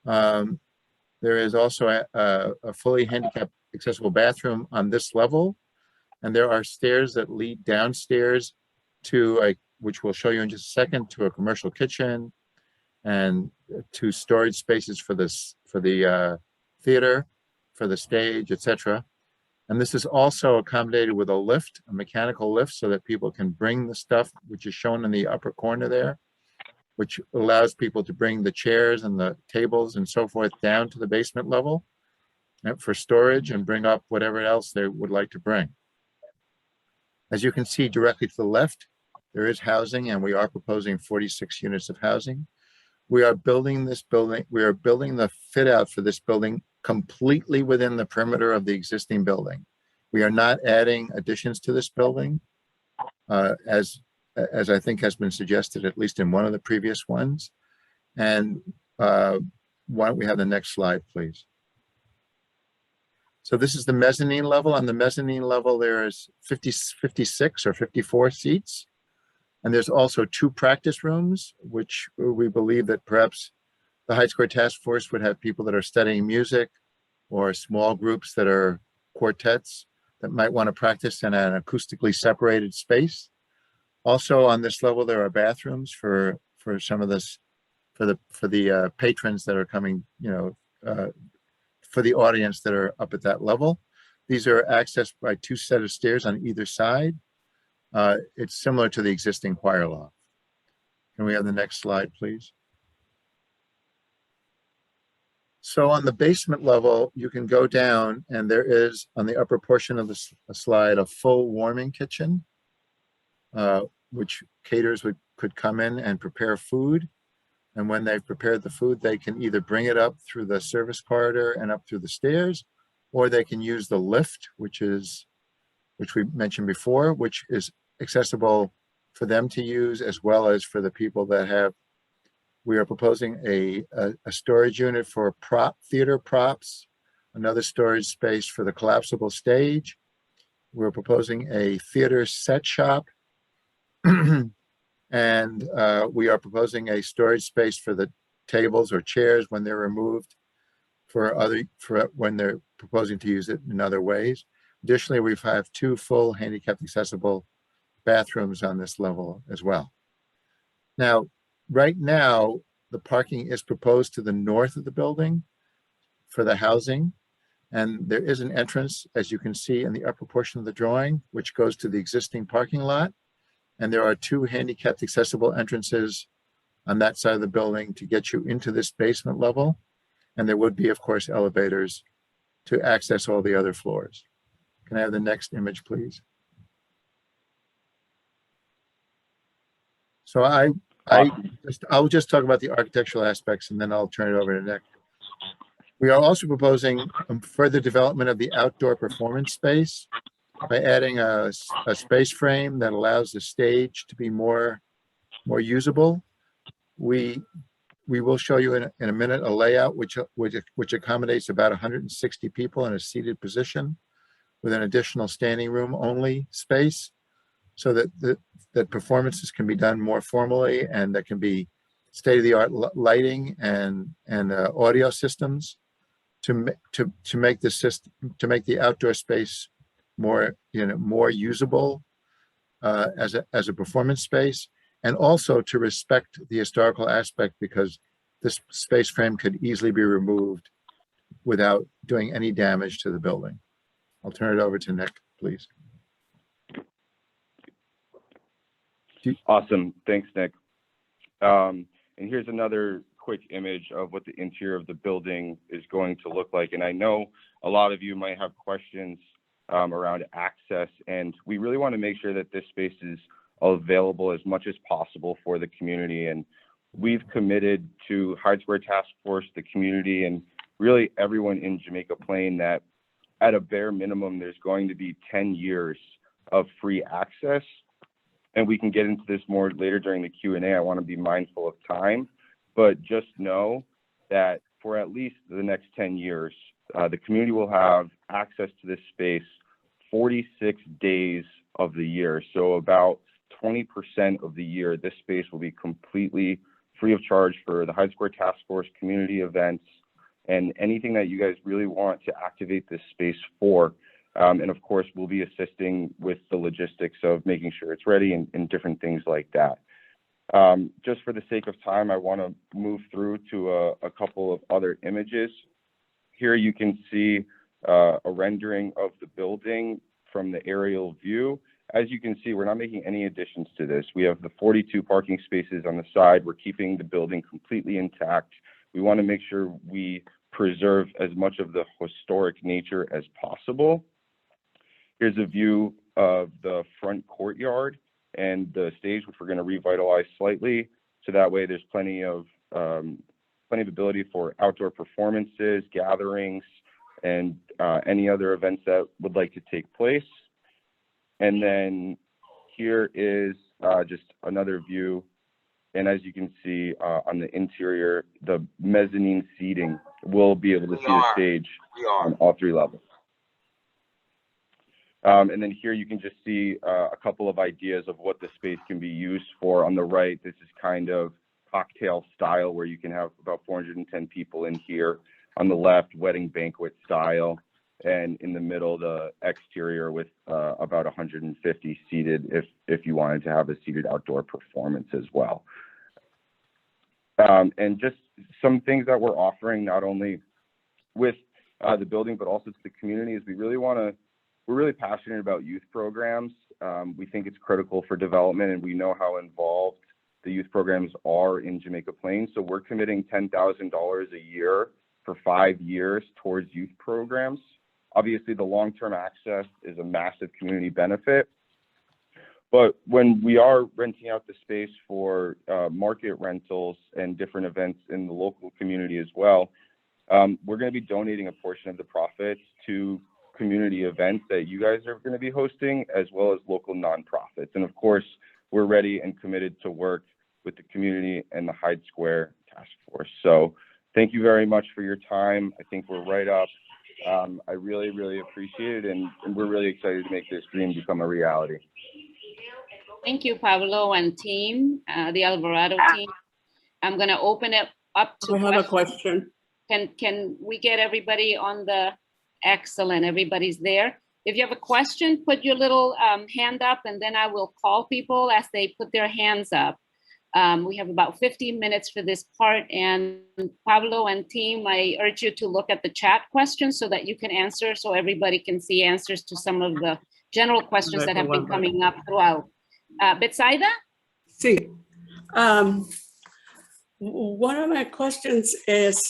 There is also a fully handicapped accessible bathroom on this level, and there are stairs that lead downstairs to which we'll show you in just a second, to a commercial kitchen and 2 storage spaces for the theater, for the stage, etc. And this is also accommodated with a lift, a mechanical lift, so that people can bring the stuff, which is shown in the upper corner there, which allows people to bring the chairs and the tables and so forth down to the basement level for storage and bring up whatever else they would like to bring. As you can see directly to the left, there is housing, and we are proposing 46 units of housing. We are building this building, we are building the fit out for this building completely within the perimeter of the existing building. We are not adding additions to this building, as I think has been suggested, at least in one of the previous ones. And why don't we have the next slide, please? So this is the mezzanine level. On the mezzanine level, there is 56 or 54 seats. And there's also 2 practice rooms, which we believe that perhaps the Hyde Square Task Force would have people that are studying music, or small groups that are quartets that might want to practice in an acoustically separated space. Also on this level, there are bathrooms for some of this, for the patrons that are coming, for the audience that are up at that level. These are accessed by 2 sets of stairs on either side. It's similar to the existing choir loft. Can we have the next slide, please? So on the basement level, you can go down, and there is, on the upper portion of the slide, a full warming kitchen, which caterers could come in and prepare food. And when they've prepared the food, they can either bring it up through the service corridor and up through the stairs, or they can use the lift, which we mentioned before, which is accessible for them to use, as well as for the people that have. We are proposing a storage unit for theater props, another storage space for the collapsible stage. We're proposing a theater set shop, and we are proposing a storage space for the tables or chairs when they're removed, for when they're proposing to use it in other ways. Additionally, we have 2 full handicapped accessible bathrooms on this level as well. Now, right now, the parking is proposed to the north of the building for the housing. And there is an entrance, as you can see in the upper portion of the drawing, which goes to the existing parking lot. And there are 2 handicapped accessible entrances on that side of the building to get you into this basement level. And there would be, of course, elevators to access all the other floors. Can I have the next image, please? So I'll just talk about the architectural aspects and then I'll turn it over to Nick. We are also proposing further development of the outdoor performance space by adding a space frame that allows the stage to be more usable. We will show you in a minute a layout which accommodates about 160 people in a seated position with an additional standing room only space, so that performances can be done more formally and that can be state-of-the-art lighting and audio systems to make the outdoor space more usable as a performance space, and also to respect the historical aspect, because this space frame could easily be removed without doing any damage to the building. I'll turn it over to Nick, please. Awesome. Thanks, Nick. And here's another quick image of what the interior of the building is going to look like. And I know a lot of you might have questions around access, and we really want to make sure that this space is available as much as possible for the community. And we've committed to Hyde Square Task Force, the community, and really everyone in Jamaica Plain that at a bare minimum, there's going to be 10 years of free access. And we can get into this more later during the Q&A. I want to be mindful of time, but just know that for at least the next 10 years, the community will have access to this space 46 days of the year. So about 20% of the year, this space will be completely free of charge for the Hyde Square Task Force, community events, and anything that you guys really want to activate this space for. And of course, we'll be assisting with the logistics of making sure it's ready and different things like that. Just for the sake of time, I want to move through to a couple of other images. Here you can see a rendering of the building from the aerial view. As you can see, we're not making any additions to this. We have the 42 parking spaces on the side. We're keeping the building completely intact. We want to make sure we preserve as much of the historic nature as possible. Here's a view of the front courtyard and the stage, which we're going to revitalize slightly. So that way there's plenty of ability for outdoor performances, gatherings, and any other events that would like to take place. And then here is just another view. And as you can see on the interior, the mezzanine seating will be able to see the stage on all 3 levels. And then here you can just see a couple of ideas of what the space can be used for. On the right, this is kind of cocktail style where you can have about 410 people in here. On the left, wedding banquet style. And in the middle, the exterior with about 150 seated if you wanted to have a seated outdoor performance as well. And just some things that we're offering, not only with the building, but also to the community, is we're really passionate about youth programs. We think it's critical for development, and we know how involved the youth programs are in Jamaica Plain. So we're committing $10,000 a year for 5 years towards youth programs. Obviously, the long-term access is a massive community benefit. But when we are renting out the space for market rentals and different events in the local community as well, we're going to be donating a portion of the profits to community events that you guys are going to be hosting, as well as local nonprofits. And of course, we're ready and committed to work with the community and the Hyde Square Task Force. So thank you very much for your time. I think we're right up. I really, really appreciate it, and we're really excited to make this dream become a reality. Thank you, Pablo and team, the Alvarado team. I'm going to open it up to I have a question. Can we get everybody on the, excellent, everybody's there. If you have a question, put your little hand up, and then I will call people as they put their hands up. We have about 15 minutes for this part, and Pablo and team, I urge you to look at the chat questions so that you can answer, so everybody can see answers to some of the general questions that have been coming up throughout. Betsaida? Sí. One of my questions is,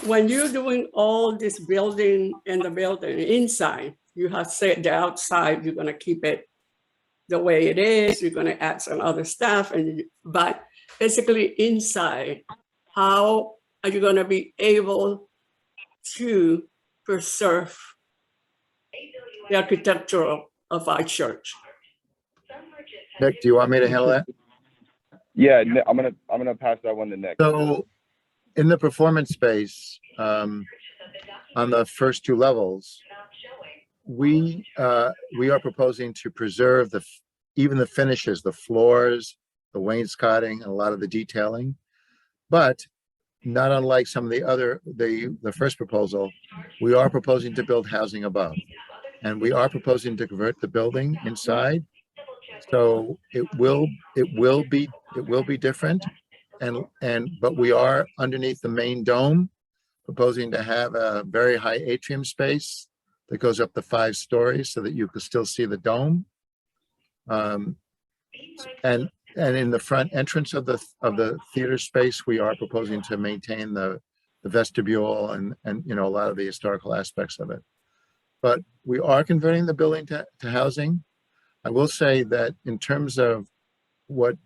when you're doing all this building in the building inside, you have said the outside, you're going to keep it the way it is, you're going to add some other stuff, but basically inside, how are you going to be able to preserve the architecture of our church? Nick, do you want me to handle that? Yeah, I'm gonna pass that one to Nick. So in the performance space, on the first two levels, we are proposing to preserve even the finishes, the floors, the wainscoting, and a lot of the detailing. But not unlike some of the first proposal, we are proposing to build housing above. And we are proposing to convert the building inside. So it will be different. But we are underneath the main dome, proposing to have a very high atrium space that goes up to 5 stories so that you can still see the dome. And in the front entrance of the theater space, we are proposing to maintain the vestibule and a lot of the historical aspects of it. But we are converting the building to housing. I will say that in terms of what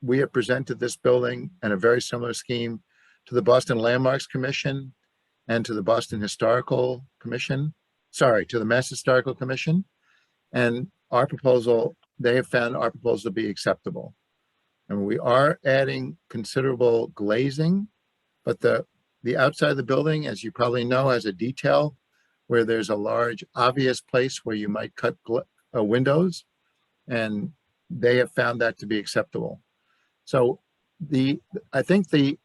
we have presented this building and a very similar scheme to the Boston Landmarks Commission and to the Boston Historical Commission, to the Mass Historical Commission, and our proposal, they have found our proposal to be acceptable. And we are adding considerable glazing, but the outside of the building, as you probably know, has a detail where there's a large obvious place where you might cut windows, and they have found that to be acceptable. So I think the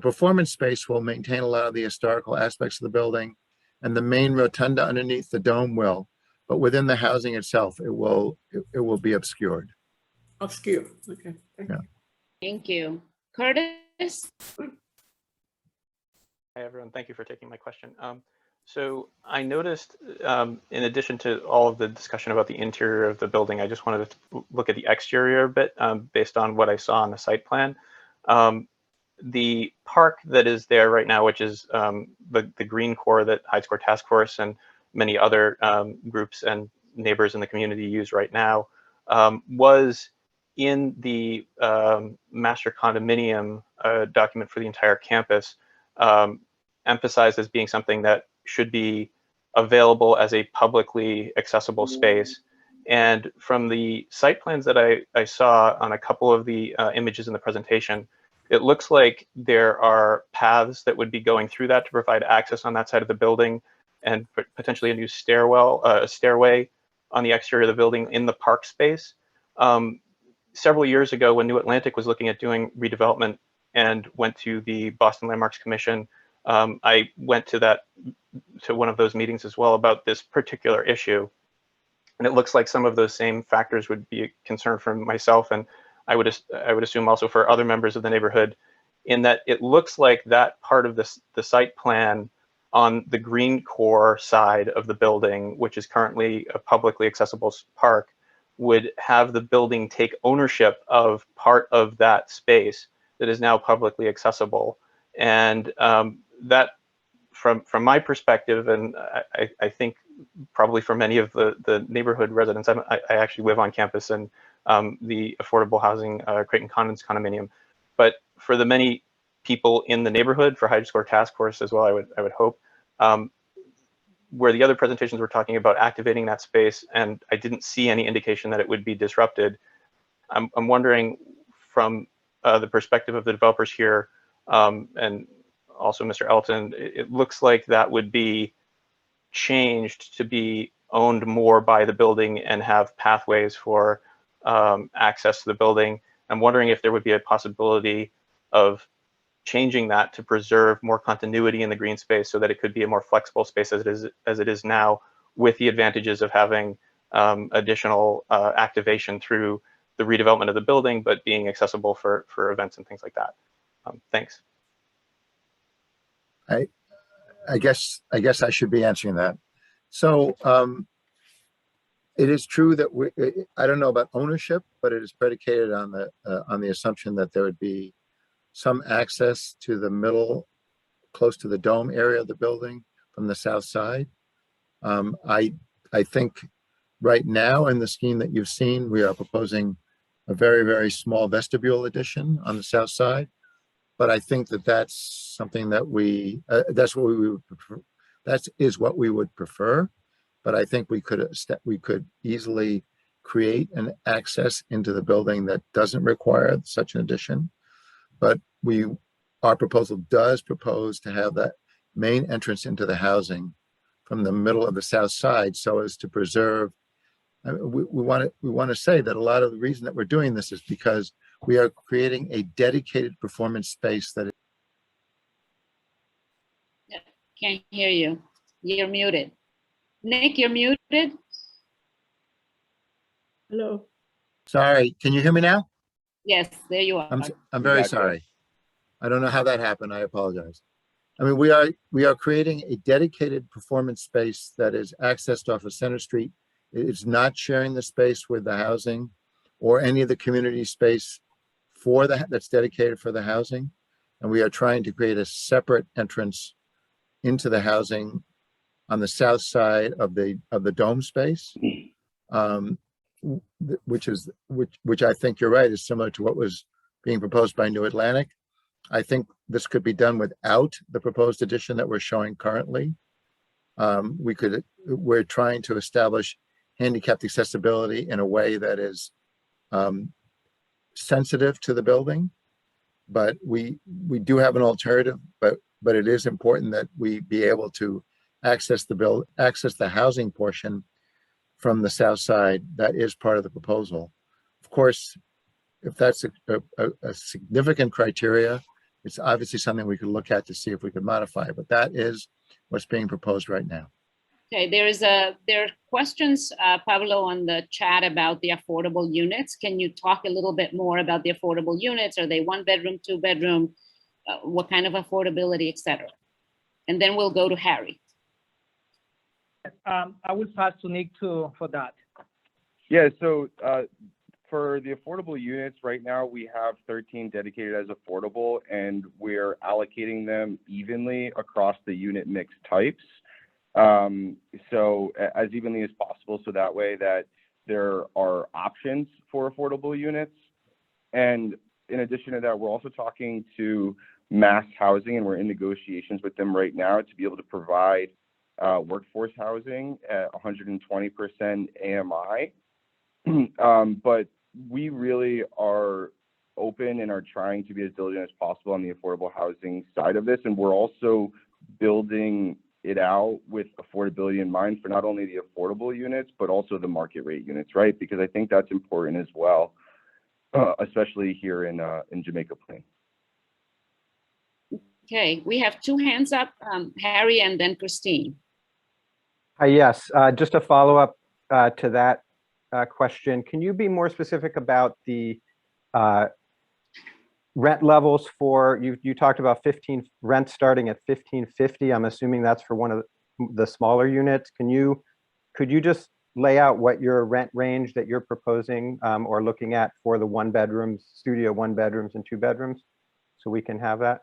performance space will maintain a lot of the historical aspects of the building, and the main rotunda underneath the dome will, but within the housing itself, it will be obscured. Obscure, okay. Yeah. Thank you. Curtis? Hi, everyone. Thank you for taking my question. So I noticed, in addition to all of the discussion about the interior of the building, I just wanted to look at the exterior a bit based on what I saw on the site plan. The park that is there right now, which is the green core that Hyde Square Task Force and many other groups and neighbors in the community use right now, was in the master condominium document for the entire campus, emphasized as being something that should be available as a publicly accessible space. And from the site plans that I saw on a couple of the images in the presentation, it looks like there are paths that would be going through that to provide access on that side of the building, and potentially a new stairway on the exterior of the building in the park space. Several years ago, when New Atlantic was looking at doing redevelopment and went to the Boston Landmarks Commission, I went to one of those meetings as well about this particular issue. And it looks like some of those same factors would be a concern for myself, and I would assume also for other members of the neighborhood, in that it looks like that part of the site plan on the green core side of the building, which is currently a publicly accessible park, would have the building take ownership of part of that space that is now publicly accessible. And that, from my perspective, and I think probably for many of the neighborhood residents, I actually live on campus in the affordable housing Creighton Commons condominium. But for the many people in the neighborhood, for Hyde Square Task Force as well, I would hope, where the other presentations were talking about activating that space, and I didn't see any indication that it would be disrupted. I'm wondering, from the perspective of the developers here, and also Mr. Elton, it looks like that would be changed to be owned more by the building and have pathways for access to the building. I'm wondering if there would be a possibility of changing that to preserve more continuity in the green space so that it could be a more flexible space as it is now, with the advantages of having additional activation through the redevelopment of the building, but being accessible for events and things like that. Thanks. I guess I should be answering that. So it is true that I don't know about ownership, but it is predicated on the assumption that there would be some access to the middle, close to the dome area of the building from the south side. I think right now in the scheme that you've seen, we are proposing a very, very small vestibule addition on the south side. But I think that that's something that that's what we would prefer. That is what we would prefer. But I think we could easily create an access into the building that doesn't require such an addition. But our proposal does propose to have that main entrance into the housing from the middle of the south side, so as to preserve. We want to say that a lot of the reason that we're doing this is because we are creating a dedicated performance space that. Can't hear you. You're muted. Nick, you're muted. Hello. Sorry, can you hear me now? Yes, there you are. I'm very sorry. I don't know how that happened. I apologize. I mean, we are creating a dedicated performance space that is accessed off of Center Street. It's not sharing the space with the housing or any of the community space that's dedicated for the housing. And we are trying to create a separate entrance into the housing on the south side of the dome space, which I think you're right, is similar to what was being proposed by New Atlantic. I think this could be done without the proposed addition that we're showing currently. We're trying to establish handicapped accessibility in a way that is sensitive to the building, but we do have an alternative, but it is important that we be able to access the housing portion from the south side. That is part of the proposal. Of course, if that's a significant criteria, it's obviously something we could look at to see if we could modify, but that is what's being proposed right now. Okay, there are questions, Pablo, on the chat about the affordable units. Can you talk a little bit more about the affordable units? Are they 1 bedroom, 2 bedroom? What kind of affordability, etc.? And then we'll go to Harry. I will pass to Nick for that. Yeah, so for the affordable units right now, we have 13 dedicated as affordable, and we're allocating them evenly across the unit mix types. So as evenly as possible, so that way that there are options for affordable units. And in addition to that, we're also talking to Mass Housing, and we're in negotiations with them right now to be able to provide workforce housing at 120% AMI. But we really are open and are trying to be as diligent as possible on the affordable housing side of this. And we're also building it out with affordability in mind for not only the affordable units, but also the market rate units, right? Because I think that's important as well, especially here in Jamaica Plain. Okay, we have 2 hands up, Harry and then Christine. Yes, just a follow up to that question. Can you be more specific about the rent levels for, you talked about rent starting at $15.50. I'm assuming that's for one of the smaller units. Could you just lay out what your rent range that you're proposing or looking at for the 1 bedrooms, studio 1 bedrooms and 2 bedrooms, so we can have that?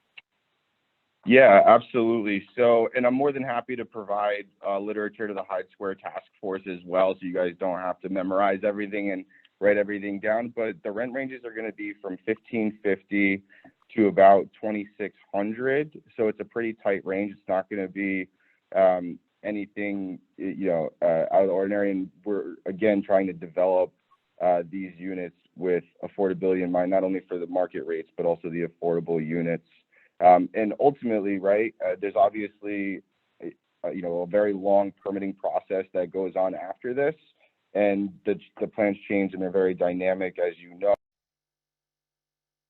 Yeah, absolutely. So, and I'm more than happy to provide literature to the Hyde Square Task Force as well, so you guys don't have to memorize everything and write everything down. But the rent ranges are going to be from $1,550 to about $2,600. So it's a pretty tight range. It's not going to be anything, out of the ordinary. And we're again trying to develop these units with affordability in mind, not only for the market rates but also the affordable units. And ultimately, right, there's obviously, a very long permitting process that goes on after this, and the plans change and they're very dynamic, as you know,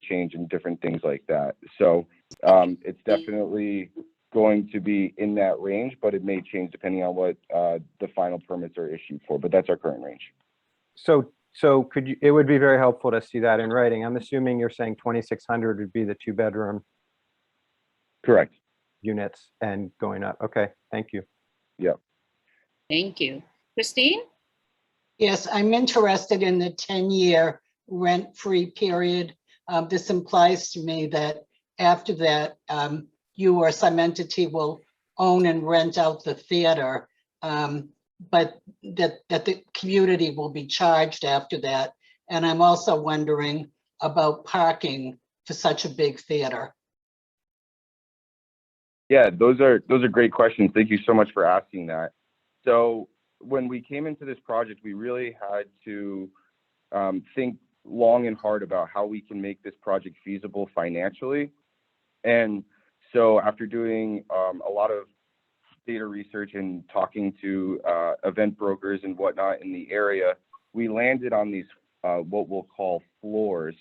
change and different things like that. So it's definitely going to be in that range, but it may change depending on what the final permits are issued for, but that's our current range. So could you, it would be very helpful to see that in writing. I'm assuming you're saying 2,600 would be the 2-bedroom Correct. units and going up. Okay, thank you. Yep. Thank you. Christine? Yes, I'm interested in the 10-year rent-free period. This implies to me that after that, you or some entity will own and rent out the theater, but that the community will be charged after that. And I'm also wondering about parking for such a big theater. Yeah, those are great questions. Thank you so much for asking that. So when we came into this project, we really had to think long and hard about how we can make this project feasible financially. And so after doing a lot of data research and talking to event brokers and whatnot in the area, we landed on these what we'll call floors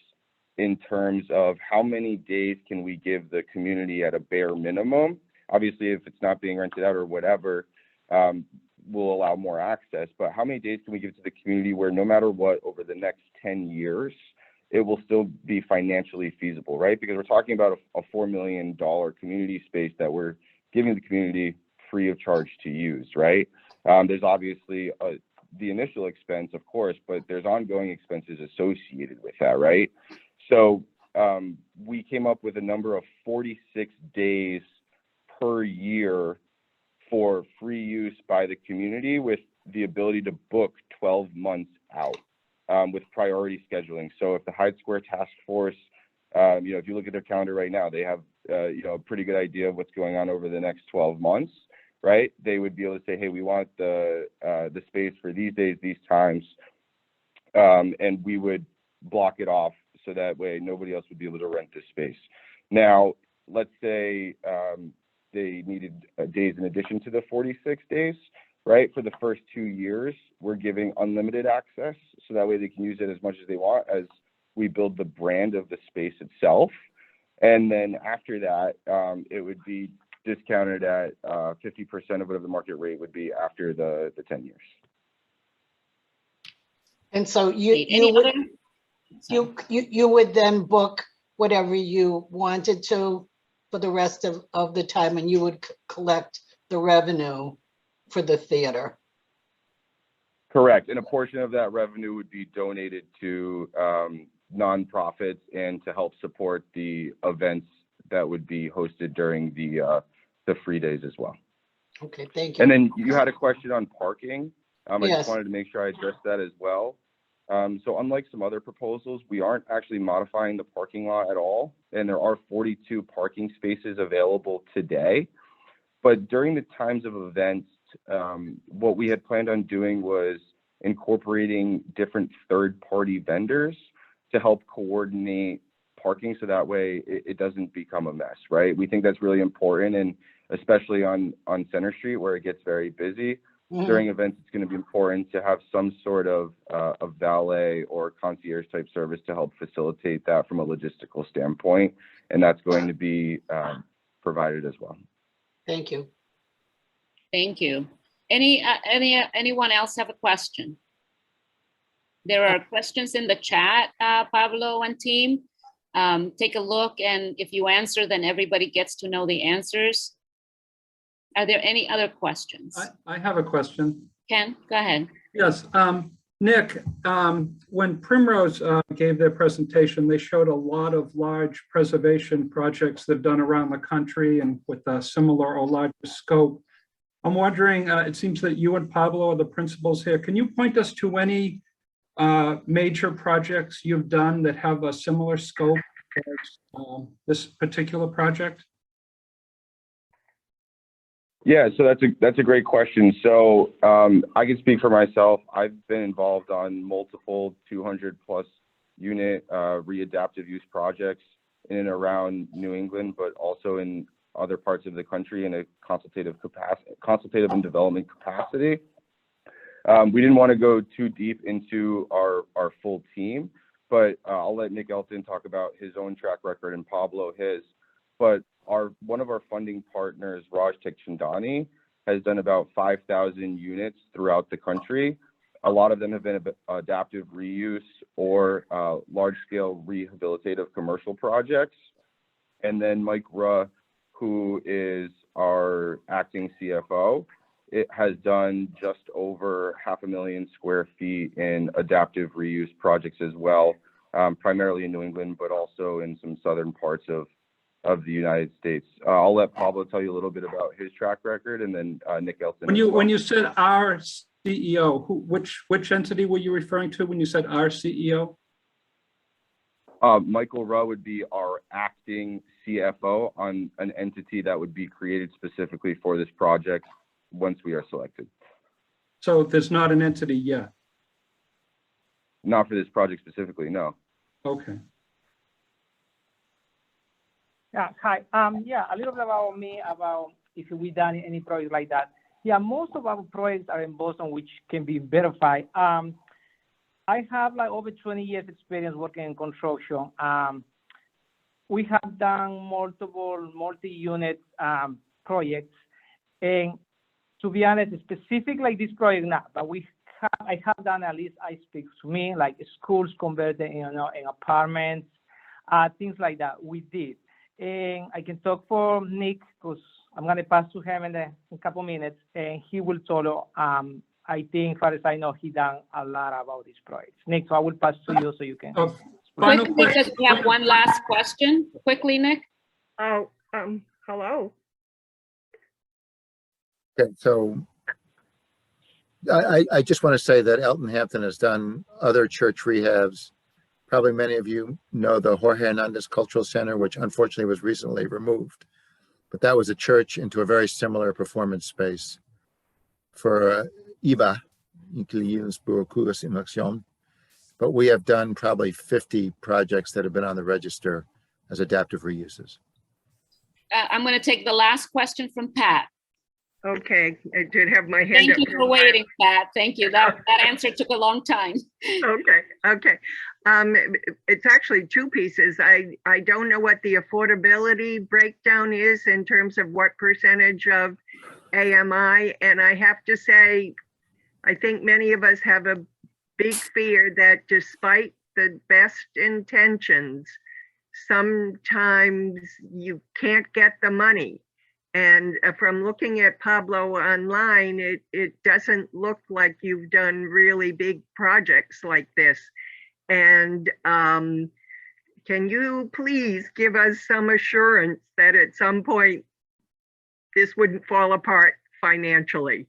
in terms of how many days can we give the community at a bare minimum. Obviously, if it's not being rented out or whatever, we'll allow more access, but how many days can we give to the community where no matter what, over the next 10 years, it will still be financially feasible, right? Because we're talking about a $4 million community space that we're giving the community free of charge to use, right? There's obviously the initial expense, of course, but there's ongoing expenses associated with that, right? So we came up with a number of 46 days per year for free use by the community, with the ability to book 12 months out with priority scheduling. So if the Hyde Square Task Force, if you look at their calendar right now, they have a pretty good idea of what's going on over the next 12 months, right? They would be able to say, hey, we want the space for these days, these times, and we would block it off so that way nobody else would be able to rent this space. Now, let's say they needed days in addition to the 46 days, right? For the first 2 years, we're giving unlimited access, so that way they can use it as much as they want as we build the brand of the space itself. And then after that, it would be discounted at 50% of whatever the market rate would be after the 10 years. And so you would then book whatever you wanted to for the rest of the time, and you would collect the revenue for the theater. Correct. And a portion of that revenue would be donated to nonprofits and to help support the events that would be hosted during the free days as well. Okay, thank you. And then you had a question on parking. I Yes. just wanted to make sure I addressed that as well. So unlike some other proposals, we aren't actually modifying the parking lot at all. And there are 42 parking spaces available today. But during the times of events, what we had planned on doing was incorporating different third-party vendors to help coordinate parking, so that way it doesn't become a mess, right? We think that's really important, and especially on Center Street where it gets very busy. During events, it's going to be important to have some sort of a valet or concierge type service to help facilitate that from a logistical standpoint, and that's going to be provided as well. Thank you. Thank you. Anyone else have a question? There are questions in the chat, Pablo and team. Take a look, and if you answer, then everybody gets to know the answers. Are there any other questions? I have a question. Ken, go ahead. Yes, Nick, when Primrose gave their presentation, they showed a lot of large preservation projects they've done around the country and with a similar or larger scope. I'm wondering, it seems that you and Pablo are the principals here. Can you point us to any major projects you've done that have a similar scope as this particular project? Yeah, so that's a great question. So I can speak for myself. I've been involved on multiple 200+ unit readaptive use projects in and around New England, but also in other parts of the country in a consultative and development capacity. We didn't want to go too deep into our full team, but I'll let Nick Elton talk about his own track record and Pablo his. but one of our funding partners, Raj Tekchandani, has done about 5,000 units throughout the country. A lot of them have been adaptive reuse or large-scale rehabilitative commercial projects. And then Mike Ruh, who is our acting CFO, it has done just over 500,000 square feet in adaptive reuse projects as well, primarily in New England, but also in some southern parts of the United States. I'll let Pablo tell you a little bit about his track record, and then Nick Elton. When you said our CEO, which entity were you referring to when you said our CEO? Michael Ruh would be our acting CFO on an entity that would be created specifically for this project once we are selected. So there's not an entity yet? Not for this project specifically, no. Okay. Yeah, hi. Yeah, a little bit about me, about if we've done any project like that. Yeah, most of our projects are in Boston, which can be verified. I have like over 20 years experience working in construction. We have done multiple multi-unit projects, and to be honest, specific like this project not, but I have done, at least I speak to me, like schools converted in apartments, things like that we did. And I can talk for Nick because I'm gonna pass to him in a couple minutes, and he will tell you, I think, as far as I know, he done a lot about these projects. Nick, so I will pass to you so you can. Quickly, because we have one last question. Quickly, Nick. Oh, hello. Okay, so I just want to say that Elton Hampton has done other church rehabs. Probably many of you know the Jorge Hernandez Cultural Center, which unfortunately was recently removed. But that was a church into a very similar performance space for IVA, Inclusions Burocuras Inacción. But we have done probably 50 projects that have been on the register as adaptive reuses. I'm going to take the last question from Pat. Okay, I did have my hand Thank up. you for waiting, Pat. Thank you. That answer took a long time. Okay. It's actually two pieces. I don't know what the affordability breakdown is in terms of what percentage of AMI, and I have to say, I think many of us have a big fear that despite the best intentions, sometimes you can't get the money. And from looking at Pablo online, it doesn't look like you've done really big projects like this. And can you please give us some assurance that at some point this wouldn't fall apart financially?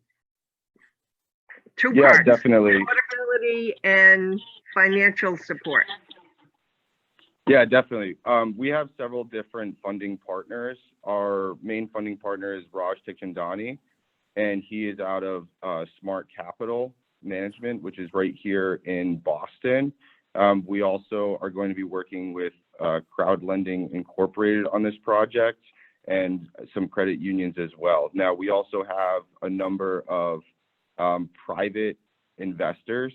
Two parts. Yeah, definitely. Affordability and financial support. Yeah, definitely. We have several different funding partners. Our main funding partner is Raj Tekchandani, and he is out of Smart Capital Management, which is right here in Boston. We also are going to be working with Crowd Lending Incorporated on this project and some credit unions as well. Now, we also have a number of private investors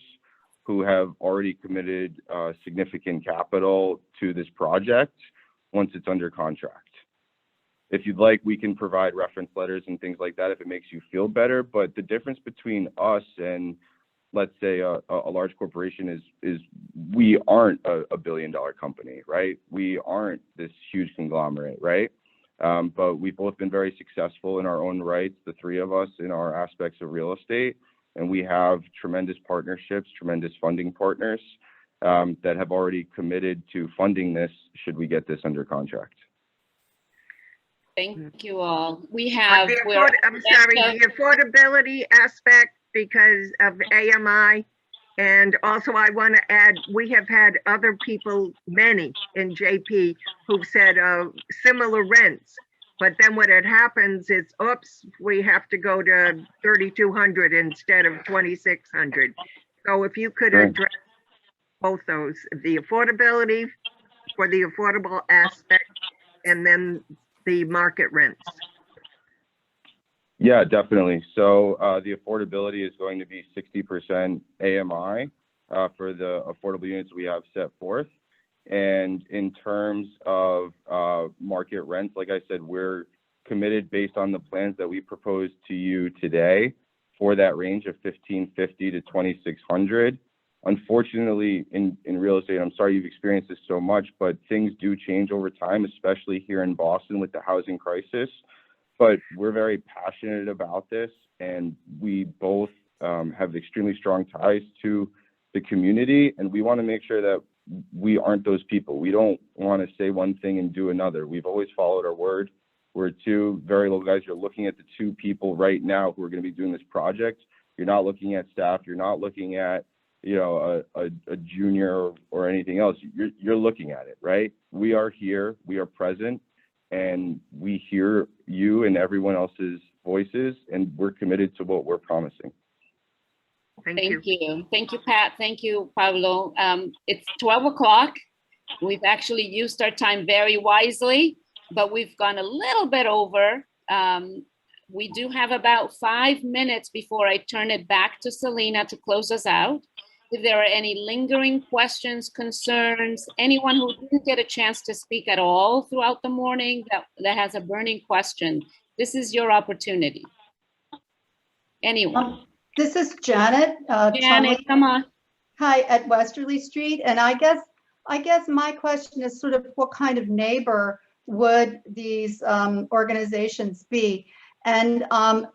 who have already committed significant capital to this project once it's under contract. If you'd like, we can provide reference letters and things like that if it makes you feel better. But the difference between us and, let's say, a large corporation is we aren't a billion-dollar company, right? We aren't this huge conglomerate, right? But we've both been very successful in our own rights, the three of us, in our aspects of real estate. And we have tremendous partnerships, tremendous funding partners that have already committed to funding this should we get this under contract. Thank you all. We have. The affordability aspect because of AMI. And also I want to add, we have had other people, many in JP, who've said similar rents. But then when it happens, it's, oops, we have to go to 3,200 instead of 2,600. So if you could address both those, the affordability for the affordable aspect and then the market rents. Yeah, definitely. So the affordability is going to be 60% AMI for the affordable units we have set forth. And in terms of market rents, like I said, we're committed based on the plans that we proposed to you today for that range of 1,550 to 2,600. Unfortunately, in real estate, I'm sorry you've experienced this so much, but things do change over time, especially here in Boston with the housing crisis. But we're very passionate about this, and we both have extremely strong ties to the community, and we want to make sure that we aren't those people. We don't want to say one thing and do another. We've always followed our word. We're two very local guys. You're looking at the two people right now who are going to be doing this project. You're not looking at staff. You're not looking at, you know, a junior or anything else. You're looking at it, right? We are here. We are present, and we hear you and everyone else's voices, and we're committed to what we're promising. Thank you. Thank you, Pat. Thank you, Pablo. It's 12 o'clock. We've actually used our time very wisely, but we've gone a little bit over. We do have about 5 minutes before I turn it back to Selena to close us out. If there are any lingering questions, concerns, anyone who didn't get a chance to speak at all throughout the morning that has a burning question, this is your opportunity. Anyone? This is Janet. Janet, come on. Hi, at Westerly Street. And I guess my question is sort of what kind of neighbor would these organizations be? And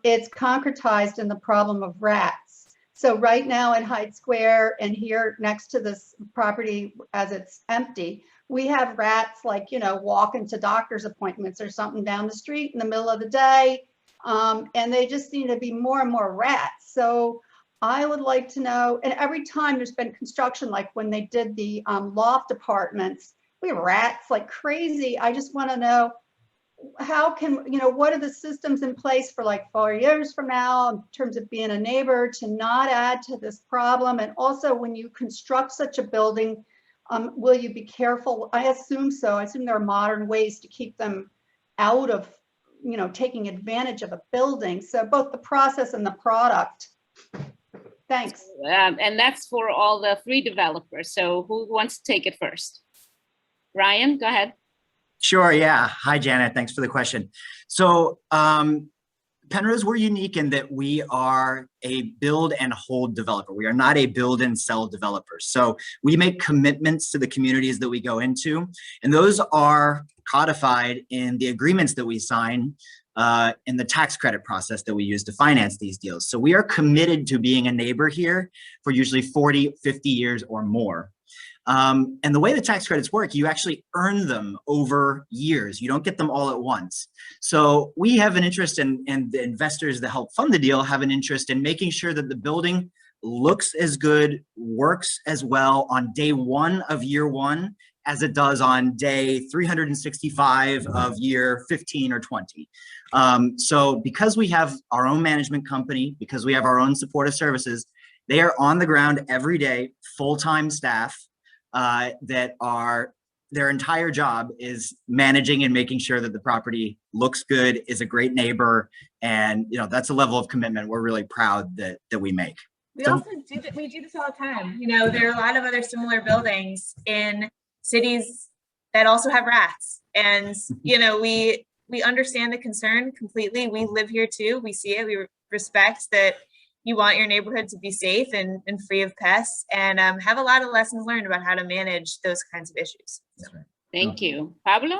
it's concretized in the problem of rats. So right now in Hyde Square and here next to this property as it's empty, we have rats like, you know, walking to doctor's appointments or something down the street in the middle of the day. And they just seem to be more and more rats. So I would like to know, and every time there's been construction, like when they did the loft apartments, we have rats like crazy. I just want to know how can, you know, what are the systems in place for like 4 years from now in terms of being a neighbor to not add to this problem? And also when you construct such a building, will you be careful? I assume so. I assume there are modern ways to keep them out of, you know, taking advantage of a building. So both the process and the product. Thanks. And that's for all the 3 developers. So who wants to take it first? Ryan, go ahead. Sure, yeah. Hi, Janet. Thanks for the question. So Penrose, we're unique in that we are a build and hold developer. We are not a build and sell developer. So we make commitments to the communities that we go into, and those are codified in the agreements that we sign in the tax credit process that we use to finance these deals. So we are committed to being a neighbor here for usually 40, 50 years or more. And the way the tax credits work, you actually earn them over years. You don't get them all at once. So we have an interest in, and the investors that help fund the deal have an interest in making sure that the building looks as good, works as well on day 1 of year 1 as it does on day 365 of year 15 or 20. So because we have our own management company, because we have our own supportive services, they are on the ground every day, full-time staff, that are, their entire job is managing and making sure that the property looks good, is a great neighbor. And, you know, that's a level of commitment we're really proud that we make. We also do that. We do this all the time. You know, there are a lot of other similar buildings in cities that also have rats. And, you know, we understand the concern completely. We live here too. We see it. We respect that you want your neighborhood to be safe and free of pests, and have a lot of lessons learned about how to manage those kinds of issues. That's right. Thank you. Pablo?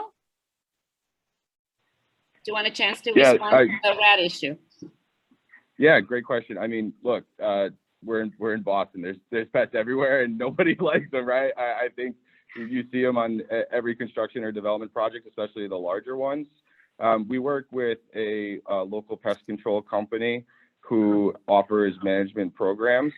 Do you want a chance to respond to the rat issue? Yeah, great question. I mean, look, we're in Boston. There's pets everywhere, and nobody likes them, right? I think you see them on every construction or development project, especially the larger ones. We work with a local pest control company who offers management programs.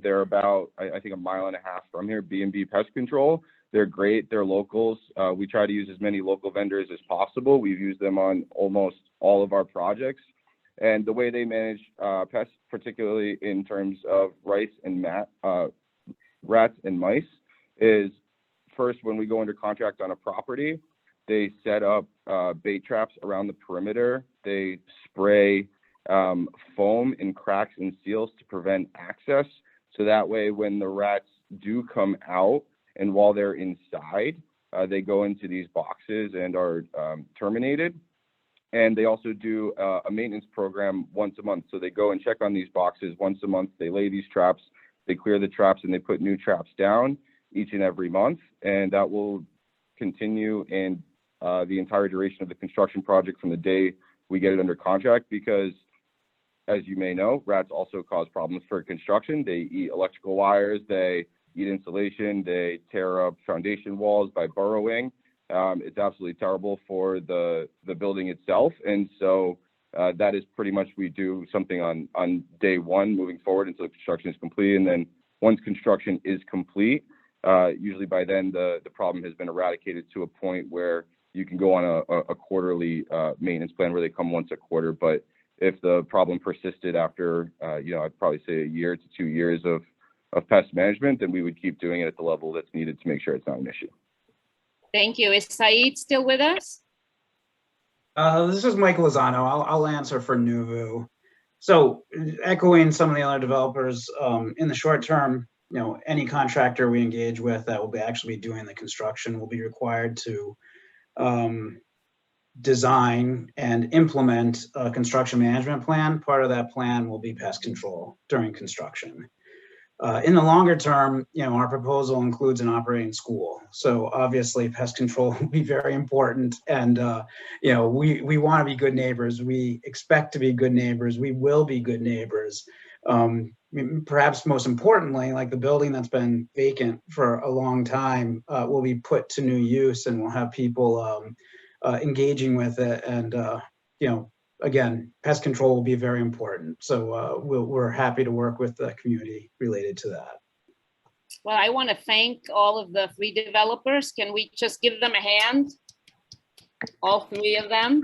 They're about, I think, 1.5 miles from here, B&B Pest Control. They're great, they're locals. We try to use as many local vendors as possible. We've used them on almost all of our projects. And the way they manage pests, particularly in terms of rats and mice, is first, when we go under contract on a property, they set up bait traps around the perimeter. They spray foam in cracks and seals to prevent access. So that way, when the rats do come out, And while they're inside, they go into these boxes and are terminated. And they also do a maintenance program once a month. So they go and check on these boxes once a month. They lay these traps, they clear the traps, and they put new traps down each and every month. And that will continue in the entire duration of the construction project from the day we get it under contract, because as you may know, rats also cause problems for construction. They eat electrical wires, they eat insulation, they tear up foundation walls by burrowing. It's absolutely terrible for the building itself. And so that is pretty much, we do something on day one moving forward until construction is complete. And then once construction is complete, usually by then the problem has been eradicated to a point where you can go on a quarterly maintenance plan where they come once a quarter. But if the problem persisted after, I'd probably say a year to 2 years of pest management, then we would keep doing it at the level that's needed to make sure it's not an issue. Thank you. Is Saeed still with us? This is Mike Lozano. I'll answer for Nuvu. So echoing some of the other developers, in the short term, any contractor we engage with that will be actually doing the construction will be required to design and implement a construction management plan. Part of that plan will be pest control during construction. In the longer term, our proposal includes an operating school. So obviously pest control will be very important. And, we want to be good neighbors. We expect to be good neighbors. We will be good neighbors. Perhaps most importantly, like the building that's been vacant for a long time will be put to new use, and we'll have people engaging with it. And, again, pest control will be very important. So we're happy to work with the community related to that. Well, I want to thank all of the 3 developers. Can we just give them a hand? All 3 of them.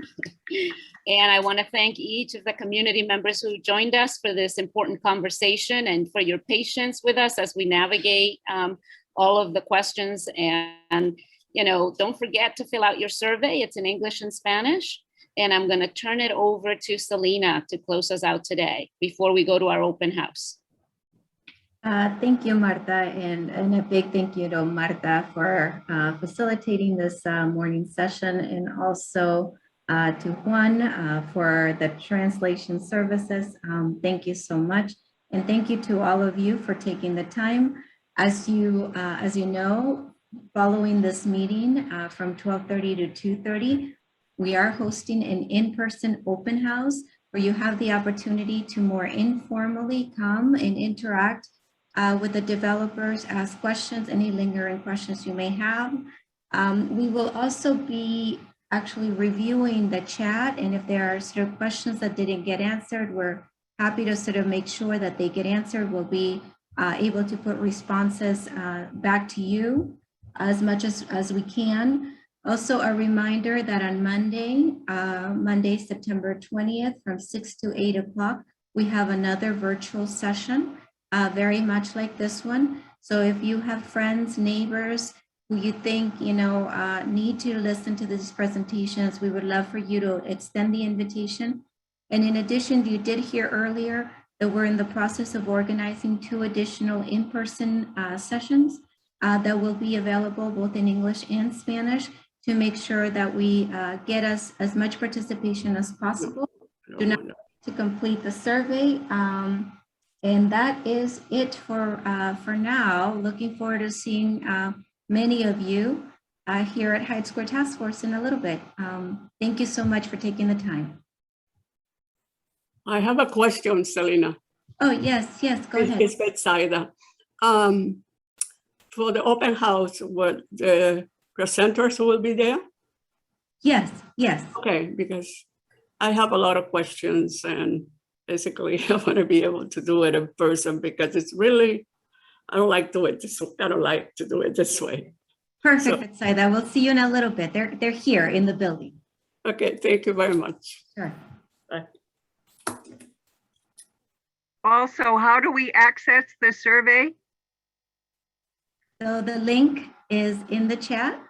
And I want to thank each of the community members who joined us for this important conversation and for your patience with us as we navigate all of the questions. And, don't forget to fill out your survey. It's in English and Spanish. And I'm going to turn it over to Selena to close us out today before we go to our open house. Thank you, Marta, and a big thank you to Marta for facilitating this morning session, and also to Juan for the translation services. Thank you so much. And thank you to all of you for taking the time. As you know, following this meeting from 12:30 to 2:30, we are hosting an in-person open house where you have the opportunity to more informally come and interact with the developers, ask questions, any lingering questions you may have. We will also be actually reviewing the chat, and if there are sort of questions that didn't get answered, we're happy to sort of make sure that they get answered. We'll be able to put responses back to you as much as we can. Also, a reminder that on Monday, September 20th, from 6 to 8 o'clock, we have another virtual session, very much like this one. So if you have friends, neighbors who you think need to listen to these presentations, we would love for you to extend the invitation. And in addition, you did hear earlier that we're in the process of organizing 2 additional in-person sessions that will be available both in English and Spanish, to make sure that we get as much participation as possible. Do not forget to complete the survey. And that is it for now. Looking forward to seeing many of you here at Hyde Square Task Force in a little bit. Thank you so much for taking the time. I have a question, Selena. Oh, yes, go ahead. It's Betsaida. For the open house, what the presenters will be there? Yes. Okay, because I have a lot of questions, and basically I want to be able to do it in person, because it's really, I don't like to do it this way. Perfect, Betsaida. We'll see you in a little bit. They're here in the building. Okay, thank you very much. Sure. Bye. Also, how do we access the survey? So the link is in the chat.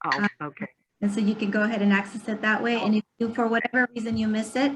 Oh, okay. And so you can go ahead and access it that way. And if you, for whatever reason you miss it,